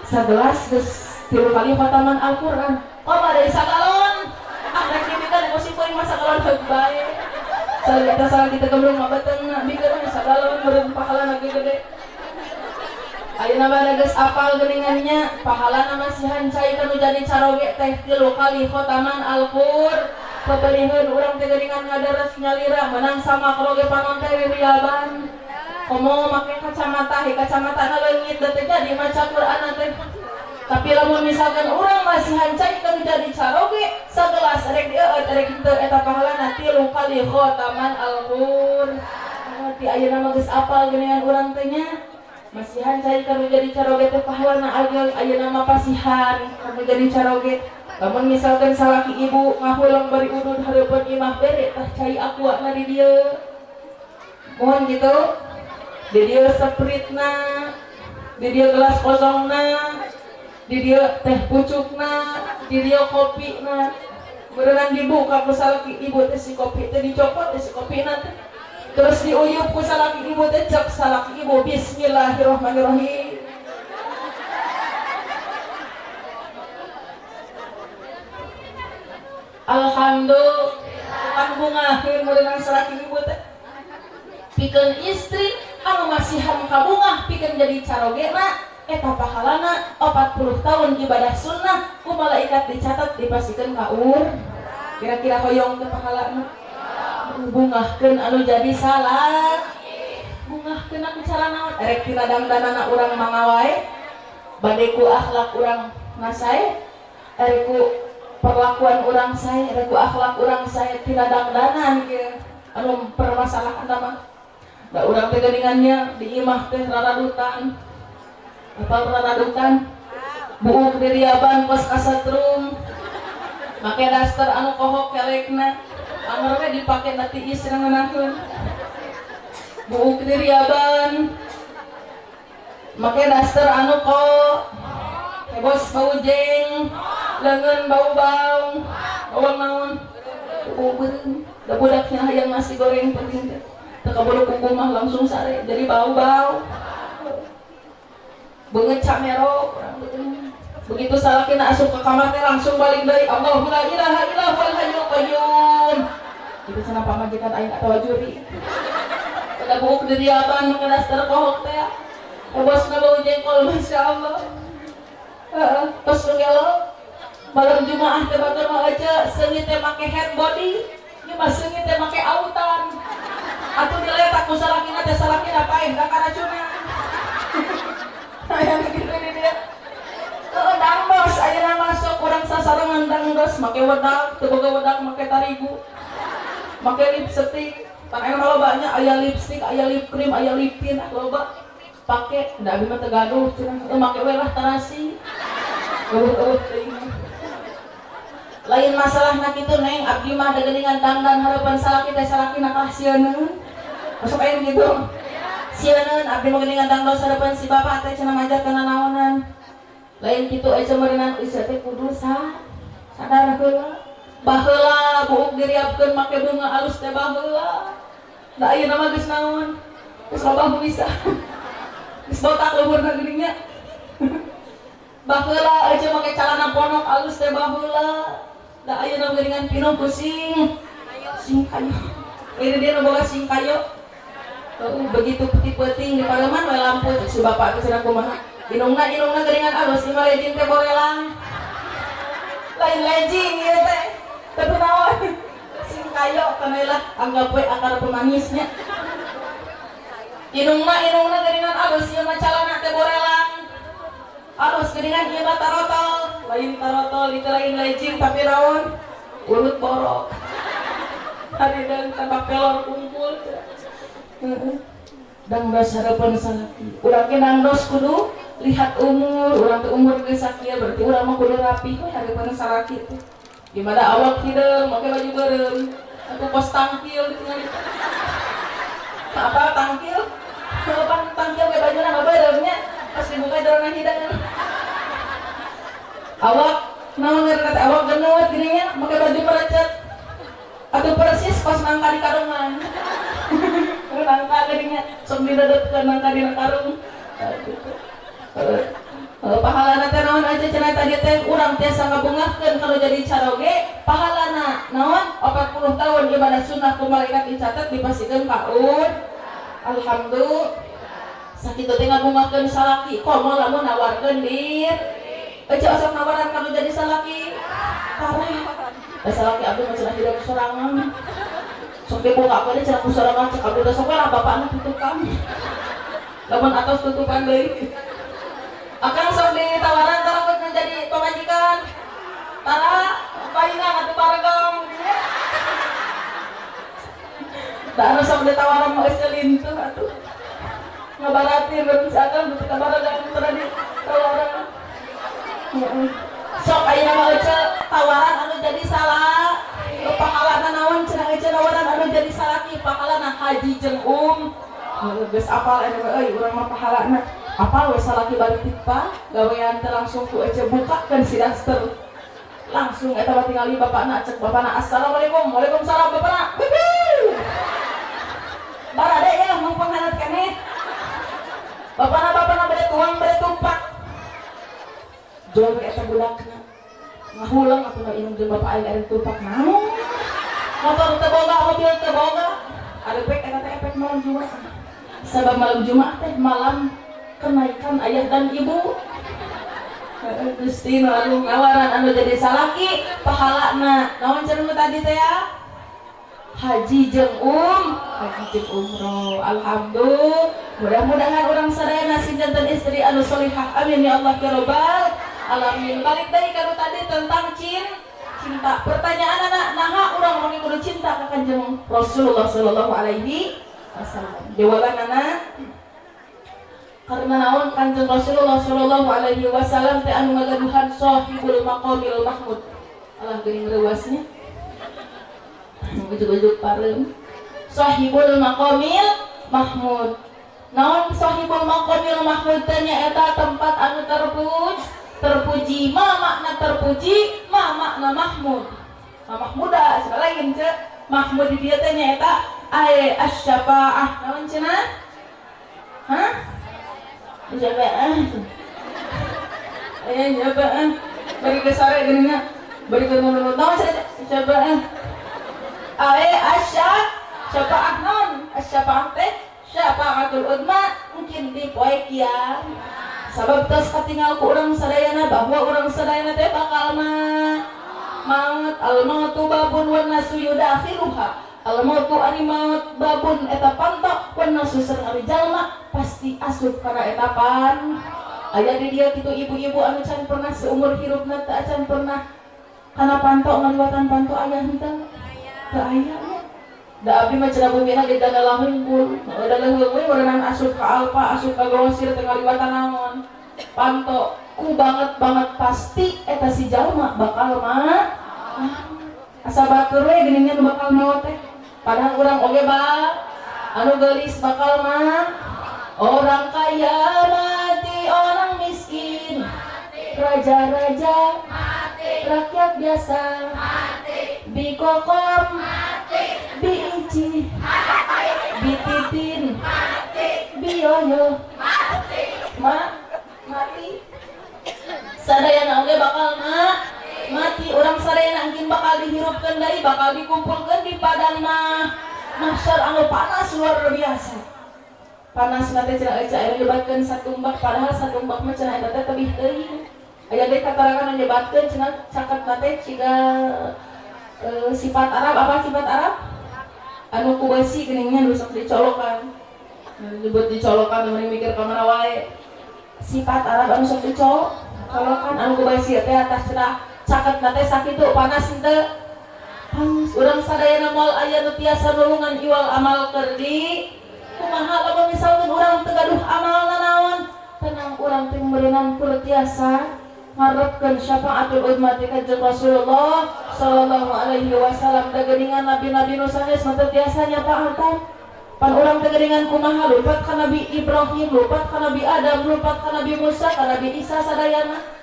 sagelas geus 3 kali khotaman Al-Qur'an oh bade sagalon rek dibikeun emosi poin masa galon heug bae salah kita gembrung mabeteungna bikeun sagalon meureun pahalana gede ayeuna bade geus apal geuningannya pahalana masihan cai kanu jadi caroge teh 3 kali khotaman Al-Qur'an pabaliheun urang teh geuningan ngadares nyalira menang sama kroge panon teh riaban komo make kacamata na leungit da teh jadi maca Qur'an teh tapi lamun misalkan urang masih hancai kanu jadi caroge sagelas erek dieueut erek henteu eta pahalana 3 kali khotaman Al-Qur'an ti ayeuna mah geus apal geuningan urang teh nya masih hancai kanu jadi caroge teh pahalana ayeuna mah pasihan kanu jadi caroge lamun misalkan salaki ibu ngahulang bari udud hareupeun imah bere tah cai aquana di dieu mohon gitu di dia sepritna di dia gelas kosongna di dia teh pucukna di dia kopina berenang dibuka ku salaki ibu teh si kopi teh dicopot teh si kopina teh terus diuyup ku salaki ibu teh cek salaki ibu bismillahirrahmanirrahim alhamdulillah kan bungaheun berenang salaki ibu teh pikeun istri anu masihan kabungah pikeun jadi carogena eta pahalana 40 tahun ibadah sunnah ku malaikat dicatat dipasikeun ka kira-kira hoyong teh pahalana bungahkeun anu jadi salat bungahkeun aku cara naon erek tiladang-danana urang mangawae bade ku akhlak urang nasae erek ku perlakuan urang sae erek ku akhlak urang sae tiladang-danan ieu anu permasalahan mah da urang teh geuningannya di imah teh raradutan apa raradukan buuk diriaban kos kasatrum make daster anu kohok kelekna anger we dipake na tiis ngeunaheun buuk diriaban make daster anu ko hebos bau jeng leungeun bau-bau bawang naon bau beureum da budaknya hayang nasi goreng penting teh kabulu kuku mah langsung sare jadi bau-bau beungeut camero begitu salakina asup ke kamar teh langsung balik deui Allahu la ilaha illa huwal hayyul qayyum itu cenah pamajikan aing atawa juri pada buuk diriaban mengedas terkohok teh bosna bau jengkol masyaallah tos ngelo malam Jumaah teh batur mah aja seungit teh make head body ieu mah seungit teh make autan atuh diletak ku salakina teh salakina paeh da karacunan aya gitu di dia dangdos ayeuna masuk urang sasarengan dangdos make wedak teu boga wedak make tarigu make lipstick pan aya lobanya aya lipstick aya lip cream aya lip tint loba pake da abi mah teu gaduh cenah make we lah tarasi eueuh teuing lain masalahna kitu neng abdi mah da geuningan dangdan hareupeun salaki teh salakina kalah sieun masuk air gitu sieun abdi mah geuningan dangdos hareupeun si bapak teh cenah majarkeun naonan lain kitu aja meureunana isya teh kudu sadar heula baheula buuk diriapkeun make bunga alus teh baheula da ayeuna mah geus naon geus loba bisa geus botak leuweurna geuninnya baheula aja make calana ponok alus teh baheula da ayeuna geuningan pino pusing sing kayu ini dia boga sing kayu begitu peuting di pareman we lampu si bapak teh cenah kumaha inungna geuningan alus imah lejing teh borelang lain lejing ieu teh tapi naon sing kayu kana lah anggap we akar pemanisnya inungna geuningan alus ieu mah calana teh borelang. Alus geuningan ieu mah tarotol, lain tarotol itu lain lejing tapi naon? Urut borok. Harideung tambah pelor kumpul. Dangdos harapan salaki. Urang ge dangdos kudu lihat umur, urang teh umur geus sakieu berarti urang mah kudu rapi we harapan salaki teh. Gimana awak hideung make baju beureum, atuh pos tangkil tinggal. Apa tangkil? Kalau tangkil ke baju nama beureumnya pas dibuka dorona hideung. Awak naon ngaranna teh awak geneut gini nya make baju merecet. Atuh persis pas nangka di karungan. Nangka geuning nya sok didedetkeun nangka dina karung. Pahalana teh naon aja cenah tadi teh urang tiasa ngabungahkeun kalau jadi caroge pahalana naon 40 tahun ibadah sunnah ku malaikat dicatat dipasikeun ka alhamdulillah sakitu teh ngabungahkeun salaki komo lamun nawarkeun dir aja asal nawaran kalau jadi salaki parah salaki abdi mah cenah hidup sorangan sok dibuka deui cenah ku sorangan cek abdi teh sok lah bapakna tutupan lamun atos tutupan deui. Akang sok ditawaran tarakut menjadi pemajikan. Tara, palingan atuh paregong. Da sok ditawaran mau selintuh atuh. Ngabaratin beus akang beus kabaregang tara ditawaran. Sok ayeuna mah tawaran anu jadi salah. Pahalana naon cenah tawaran anu jadi salaki pahalana haji jeung geus apal euy urang mah pahalana apal we salaki bari tipa gawean teh langsung ku ece bukakeun si daster langsung eta mah tingali bapakna cek bapakna assalamualaikum waalaikumsalam bapakna barade ya mumpung hanat keneh bapakna bade tuang bade tumpak jual eta budakna ngahulang atuh inum jeung bapak aing ari tumpak naon motor teu boga mobil teu boga ada efek eta teh efek malam Jumat sabab malam Jumat teh malam kenaikan ayah dan ibu. Gusti nu ngawaran anu jadi salaki pahalana naon cenah tadi teh ya haji jeung umroh alhamdulillah mudah-mudahan urang sadayana sinten istri anu salihah amin ya Allah ya rabbal alamin. Balik deui ka tadi tentang cinta pertanyaan anak naha urang mangke kudu cinta ka Kanjeng Rasulullah sallallahu alaihi wasallam. Jawabanana karena naon Kanjeng Rasulullah sallallahu alaihi wasallam teh anu ngagaduhan sahibul maqamil mahmud. Alah geuning reuasnya. Ujuk-ujuk pareum. Sahibul maqamil mahmud. Naon sahibul maqamil mahmud teh nyaeta tempat anu terpuji, ma makna terpuji, ma makna mahmud. Mahmuda lain teh. Mahmud di dieu teh nyaeta asy-syafa'ah. Naon cenah? Hah? Jabaan. Jabaan. Bari ke sare geuninna. Bari ke nu naon jabaan. Asy-syafa'ah naon? Asy-syafa'ah teh syafa'atul udma mungkin di poe kiam. Sabab tos katingal ku urang sadayana bahwa urang sadayana teh bakal maut al-mautu babun wan nasu yudakhiluha. Al-mautu ari maut babun eta pantok wan nasu sareng ari jalma pasti asup kana eta pan. Aya di dieu kitu ibu-ibu anu can pernah seumur hirupna teu acan pernah kana pantok ngaliwatan pantok aya henteu. Teu aya nya. Da abdi mah cenah bumina ge dadalah hungkul. Dadalah hungkul urang asup ka alpa, asup ka grosir teu ngaliwatan naon. Pantok ku banget pasti eta si jalma bakal asa batur we geuningan bakal maot teh. Padahal urang oge anu geulis bakal orang kaya mati, orang miskin mati, raja-raja mati, rakyat biasa mati, bikokom mati, biici mati, bititin mati, biyoyo mati, mati. Sadayana oge bakal mati. Urang sadayana angin bakal dihirupkeun deui, bakal dikumpulkeun di padang mahsyar anu panas luar biasa. Panas nanti cenah euy aya nyebatkeun satumbak padahal satumbak mah cenah eta teh tebih teuing. Aya deui katarangan nyebatkeun cenah caket teh ciga sifat Arab apa sifat Arab? Anu ku beusi geuningan nu sok dicolokan. Nyebut dicolokan mending mikir ka mana wae. Sifat Arab anu sok dicolokan anu kubaisi teh atas cenah caket na teh sakitu panas henteu. Panas urang sadayana moal aya nu tiasa nulungan iwal amal keur di kumaha lamun misalkeun urang teu gaduh amalna naon tenang urang teh meureunan kudu tiasa ngarepkeun syafaatul ummati kanjeng Rasulullah sallallahu alaihi wasallam da geuningan nabi-nabi nu sanes mah tiasa nyafaatan. Pan urang teh geuningan kumaha lupat ka Nabi Ibrahim, lupat ka Nabi Adam, lupat ka Nabi Musa, ka Nabi Isa sadayana.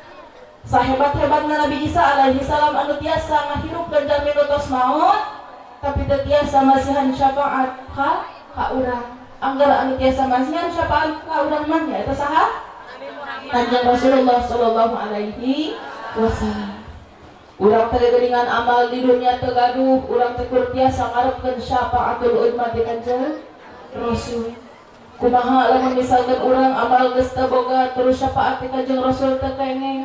Sahebat-hebatna Nabi Isa alaihi salam anu tiasa ngahirupkeun jalmi nu tos maut, tapi teu tiasa masihan syafaat ka urang. Anggara anu tiasa masihan syafaat ka urang mah nya eta saha? Kanjeng Rasulullah sallallahu alaihi wasallam. Urang teh geuningan amal di dunia teu gaduh, urang teh kudu tiasa ngarepkeun syafaatul ummati kanjeng Rasul. Kumaha lamun misalkan urang amal geus teu boga terus syafaat ti kanjeng Rasul teu kengeng,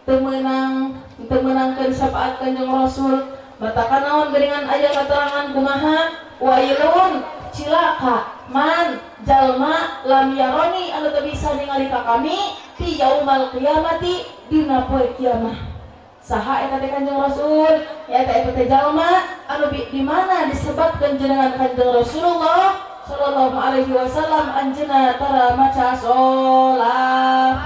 teu meunangkeun syafaat kanjeng Rasul, matakan naon geuningan aya katerangan kumaha wailun cilaka man jalma lam yaroni anu teu bisa ningali ka kami ti yaumal qiyamati dina poe kiamah. Saha eta teh kanjeng Rasul? Ya eta teh jalma anu di mana disebutkeun jenengan kanjeng Rasulullah sallallahu alaihi wasallam anjeunna tara maca sholat.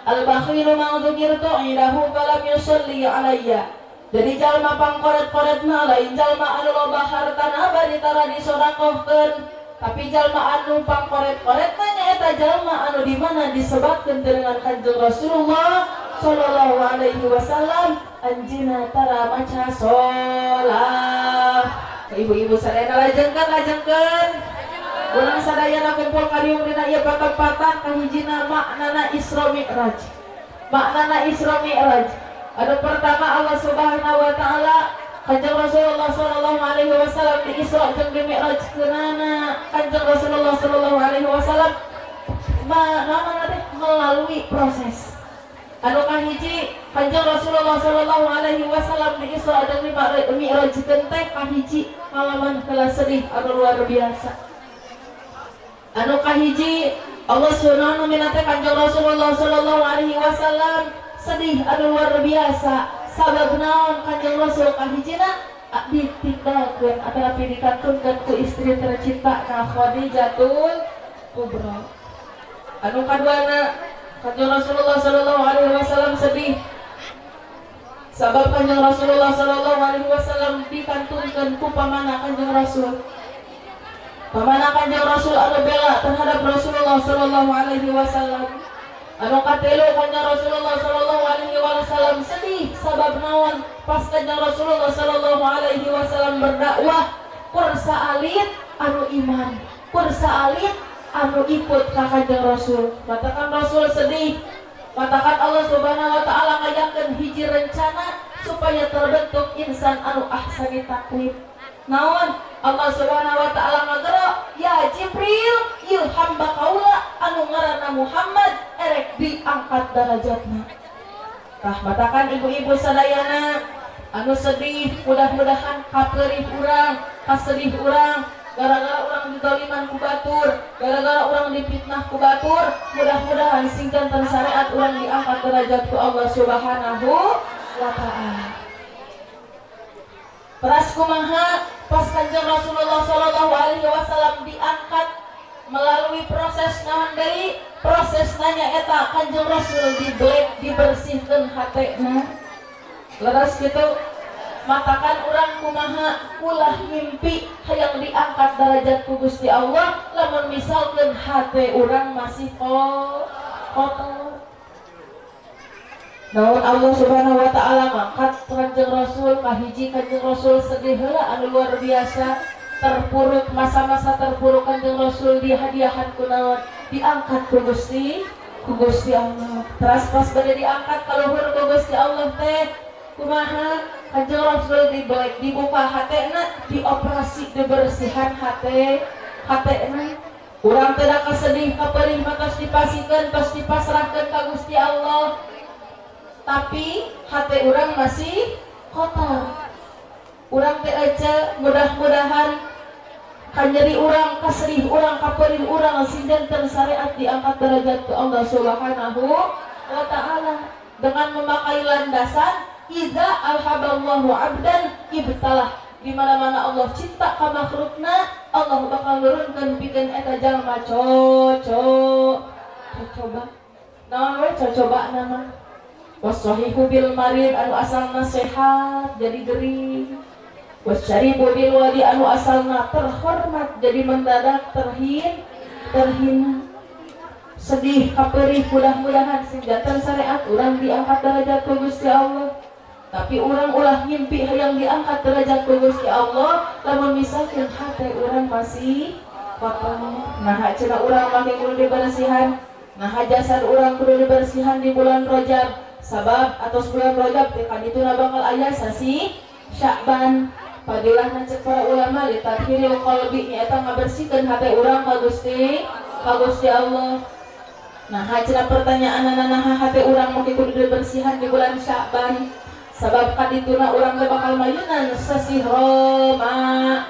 Al-bakhilu ma dzukirtu indahu falam yusalli alayya. Jadi jalma pangkoret-koretna lain jalma anu loba hartana bari tara disodakohkeun, tapi jalma anu pangkoret-koretna nyaeta jalma anu di mana disebutkeun dengan kanjeng Rasulullah sallallahu alaihi wasallam anjeunna tara maca sholat. Ibu-ibu sadayana lajengkeun urang sadayana kumpul kariung dina ieu patempatan kahijina maknana Isra Mi'raj. Maknana Isra Mi'raj anu pertama Allah Subhanahu wa taala kanjeng Rasulullah sallallahu alaihi wasallam di Isra jeung di Mi'raj keunana kanjeng Rasulullah sallallahu alaihi wasallam melalui proses anu kahiji kanjeng Rasulullah sallallahu alaihi wasallam di Isra jeung di Mi'raj teh kahiji ngalaman kelas sedih anu luar biasa. Anu kahiji Allah Subhanahu wa taala kanjeng Rasulullah sallallahu alaihi wasallam sedih anu luar biasa sabab naon kanjeng Rasul kahijina ditinggalkeun atapi dikantunkeun ku istri tercinta na Khadijatul Kubra. Anu kaduana kanjeng Rasulullah sallallahu alaihi wasallam sedih sabab kanjeng Rasulullah sallallahu alaihi wasallam dikantunkeun ku pamana kanjeng Rasul. Pamana kanjeng Rasul anu bela terhadap Rasulullah sallallahu alaihi wasallam. Anu katelu kanjeng Rasulullah sallallahu alaihi wasallam sedih sabab naon pas kanjeng Rasulullah sallallahu alaihi wasallam berdakwah kursa alit anu iman, kursa alit anu ikut ka kanjeng Rasul. Katakan Rasul sedih, katakan Allah Subhanahu wa taala ngayakeun hiji rencana supaya terbentuk insan anu ahsani takwim. Naon Allah Subhanahu wa taala ngagero ya Jibril ieu hamba kaula anu ngaranna Muhammad erek diangkat darajatna. Tah batakan ibu-ibu sadayana anu sedih mudah-mudahan kapeurih urang, kasedih urang gara-gara urang didoliman ku batur, gara-gara urang dipitnah ku batur, mudah-mudahan singkanten syariat urang diangkat derajat ku Allah Subhanahu wa taala. Peras kumaha pas kanjeng Rasulullah sallallahu alaihi wasallam diangkat melalui proses naon deui? Proses nanya eta kanjeng Rasul dibersihkeun hatena. Leres kitu matakan urang kumaha ulah ngimpi hayang diangkat derajat ku Gusti Allah lamun misalkeun hate urang masih kotor. Namun Allah Subhanahu wa taala ngangkat kanjeng Rasul kahiji kanjeng Rasul sedih heula anu luar biasa terpuruk masa-masa terpuruk kanjeng Rasul dihadiahan ku naon diangkat ku Gusti Allah. Terus pas bade diangkat ka luhur ku Gusti Allah teh kumaha kanjeng Rasul dibuka hatena dioperasi dibersihan hatena. Urang teh da kasedih kaperih matos dipasikeun tos dipasrahkeun ka Gusti Allah. Tapi hati orang masih kotor. Orang teh aja mudah-mudahan Kanjeri urang, kaserih urang, kaperih urang, sindanten syariat diangkat derajat ke Allah Subhanahu wa ta'ala dengan memakai landasan idza alhaballahu abdan ibtalah. Di mana-mana Allah cinta ka makhlukna, Allah bakal nurunkeun pikeun eta jalma coba. Naon we coba nama? Wasahihu bil marid anu asalna sehat jadi gering. Wasyaribu bil wadi anu asalna terhormat jadi mendadak terhina. Sedih kaperih mudah-mudahan sinjatan syariat urang diangkat derajat ku Gusti Allah. Tapi urang ulah ngimpi hayang diangkat derajat ku Gusti Allah lamun misalkeun hate urang masih kotor. Nah cenah urang make kudu dibersihan. Nah jasad urang kudu dibersihan di bulan Rajab. Sabab atos bulan Rajab teh kadituna bakal aya sasi Sya'ban. Padilahna cek para ulama li tathhiril qalbi nyaeta ngabersihkeun hate urang ka Gusti Allah. Nah, cenah pertanyaan naha hate urang make kudu dibersihan di bulan Sya'ban. Sabab kadituna urang teh bakal mayunan sasi Ramadan.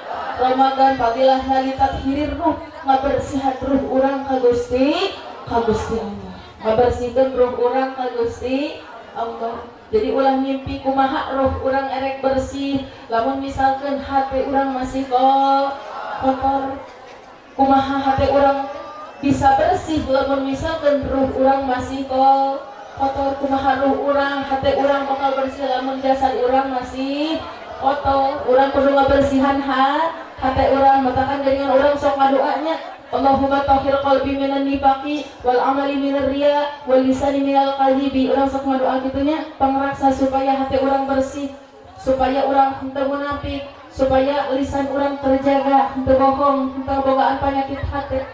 Padilahna li tathhirir ruh ngabersihan ruh urang ka Gusti Allah. Ngabersihkeun ruh urang ka Gusti Allah. Jadi ulah mimpi kumaha roh urang erek bersih lamun misalkan hati urang masih kotor. Kumaha hati urang bisa bersih lamun misalkan roh urang masih kotor. Kumaha roh urang hati urang bakal bersih lamun jasad urang masih kotor. Urang kudu ngabersihan hati urang matakan dengan urang sok ngadoanya Allahumma tahhir qalbi minan nifaqi wal amali minar riya wal lisani minal kadhibi. Urang sok ngadoa kitunya pangraksa supaya hati urang bersih, supaya urang henteu munafik, supaya lisan urang terjaga, henteu bohong, henteu bogaan penyakit hati.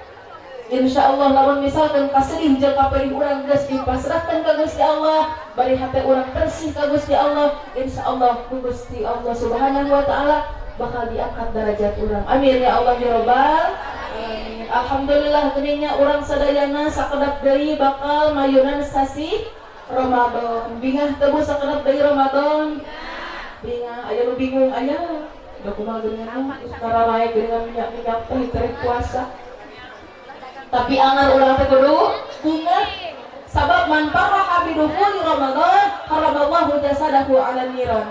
Insyaallah lamun misalkan kasedih jeung kaperih urang geus dipasrahkeun ka Gusti Allah, bari hati urang bersih ka Gusti Allah, insyaallah ku Gusti Allah Subhanahu wa taala bakal diangkat derajat urang. Amin ya Allah ya rabbal alamin. Alhamdulillah geuninnya urang sadayana sakedap deui bakal mayunan sasi Ramadan. Bingah teu sakedap deui Ramadan? Bingah, aya nu bingung aya. Da kumaha geuningan cara lae geuningan minyak teh terek puasa. Tapi angar urang teh kudu bingah sabab man faraha bidukhuli Ramadan haramallahu jasadahu 'alan niran.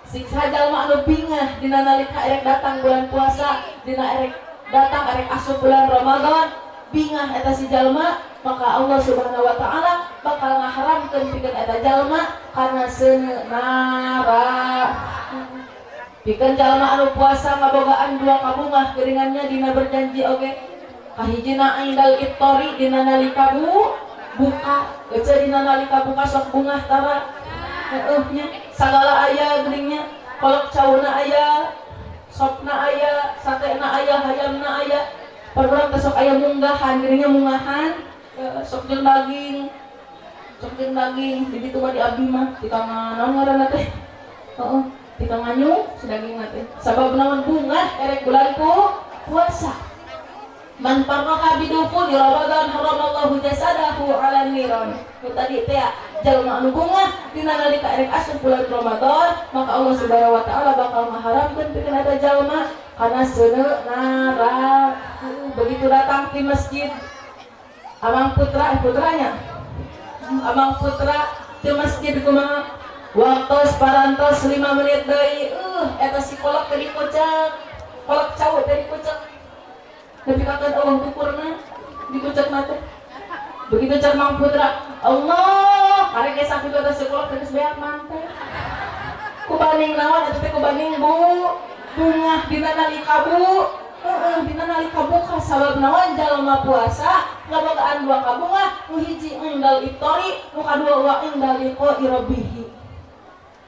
Siksa jalma anu bingah dina nalika erek datang bulan puasa, dina erek datang erek asup bulan Ramadan, bingah eta si jalma, maka Allah Subhanahu wa taala bakal ngaharamkeun pikeun eta jalma kana seuneu nara. Pikeun jalma anu puasa ngabogaan dua kabungah geuningannya dina berjanji oge. Kahijina indal iftori dina nalika buka, ece dina nalika buka sok bungah tara. Nya sagala aya geuninnya, kolok cauna aya, sopna aya, satena aya, hayamna aya. Parurang teh sok aya munggahan, geuninnya munggahan, sok jeung daging. Di ditu mah di abdi mah di tangah naon ngaranna teh? Heeh, di tangah nyu si daging teh. Sabab naon bungah erek bulan puasa. Man farraha bidukhuli Ramadan haramallahu jasadahu 'alan niran. Tadi teh jalma anu bungah dina nalika erek asup bulan Ramadan, maka Allah Subhanahu wa taala bakal ngaharamkeun pikeun eta jalma kana seuneu nara. Begitu datang di masjid Amang putranya Amang putra di masjid kumaha waktos parantos 5 menit deui eta si kolak teh dikucek, kolak cawut teh dikucek. Tapi kata Allah tukurna dikucek mate. Begitu cek Mang Putra, Allah, karek sapi kata sekolah terus beak mantel. Kubaning naon eta teh kubaning bungah dina nalika dina nalika buka sabab naon jalma puasa ngabogaan dua kabungah, nu hiji engdal iftori, nu kadua wa engdal liqa rabbih.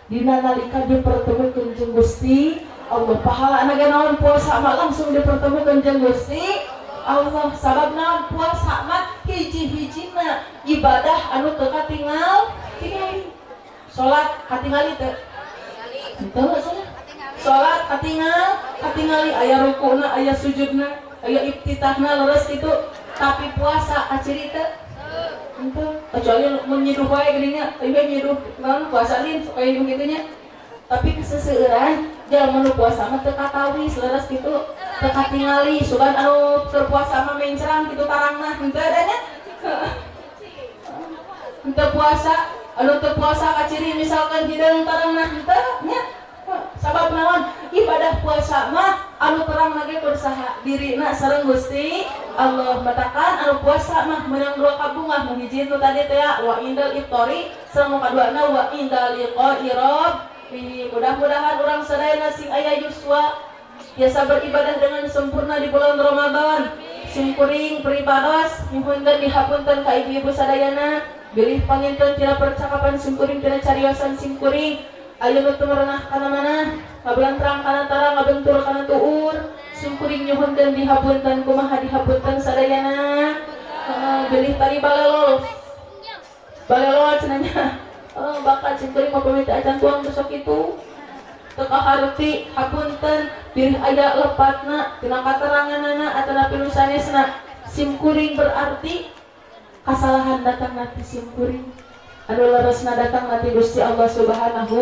Dina nalika dipertemukeun jeung Gusti Allah, pahala anaga naon puasa mah langsung dipertemukan jeung Gusti Allah. Sabab naon puasa mah hiji-hijina ibadah anu teu katingal tingali. Salat katingali teu? Henteu cenah. Salat katingali aya rukuna, aya sujudna, aya iftitahna leres kitu. Tapi puasa aciri teu? Henteu. Kecuali mun nyiduh wae geuninnya, ieu nyiduh naon puasa lin supaya kitu nya. Tapi keseseueuran jalma nu puasa mah teu katawis leres kitu. teka tingali sugan anu terpuasa mah mencerang gitu tarangna henteu adanya henteu puasa anu teu puasa kaciri misalkan hideung tarangna henteu nya sabab naon ibadah puasa mah anu terang lagi bersaha dirina sareng Gusti Allah batakan anu puasa mah menang dua kabungah nu hiji nu tadi teh wa indal iftori sareng nu kaduana wa indal liqa'i rabbih mudah-mudahan urang sadayana sing aya yuswa biasa beribadah dengan sempurna di bulan Ramadan simkuring peribados nyuhunkeun dihapunten ka ibu-ibu sadayana bilih panginten tina percakapan simkuring tina cariosan simkuring ayo nu merenah kana mana ngabelantrang kana tarang ngabentur kana tuur simkuring nyuhunkeun dihapunten kumaha dihapunten sadayana bilih tadi balelol cenanya bakat simkuring mah pamita acan tuang besok itu teka harti hapunten bilih aya lepatna tina kateranganana atawa pilu sanesna simkuring berarti kasalahan datang nanti simkuring anu leresna datang nanti Gusti Allah Subhanahu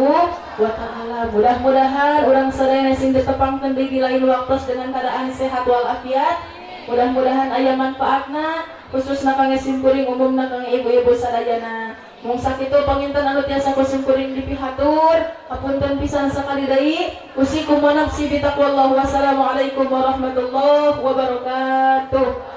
wa taala. Mudah-mudahan urang sadayana sing ditepangkeun di lain waktu dengan keadaan sehat walafiat. Mudah-mudahan aya manfaatna khususna kangge simkuring umumna kangge ibu-ibu sadayana. Mung sakitu panginten anu tiasa kusimkuring dipihatur hapunten pisan sakali deui usikum wa nafsi bi taqwallah. Wassalamualaikum warahmatullahi wabarakatuh.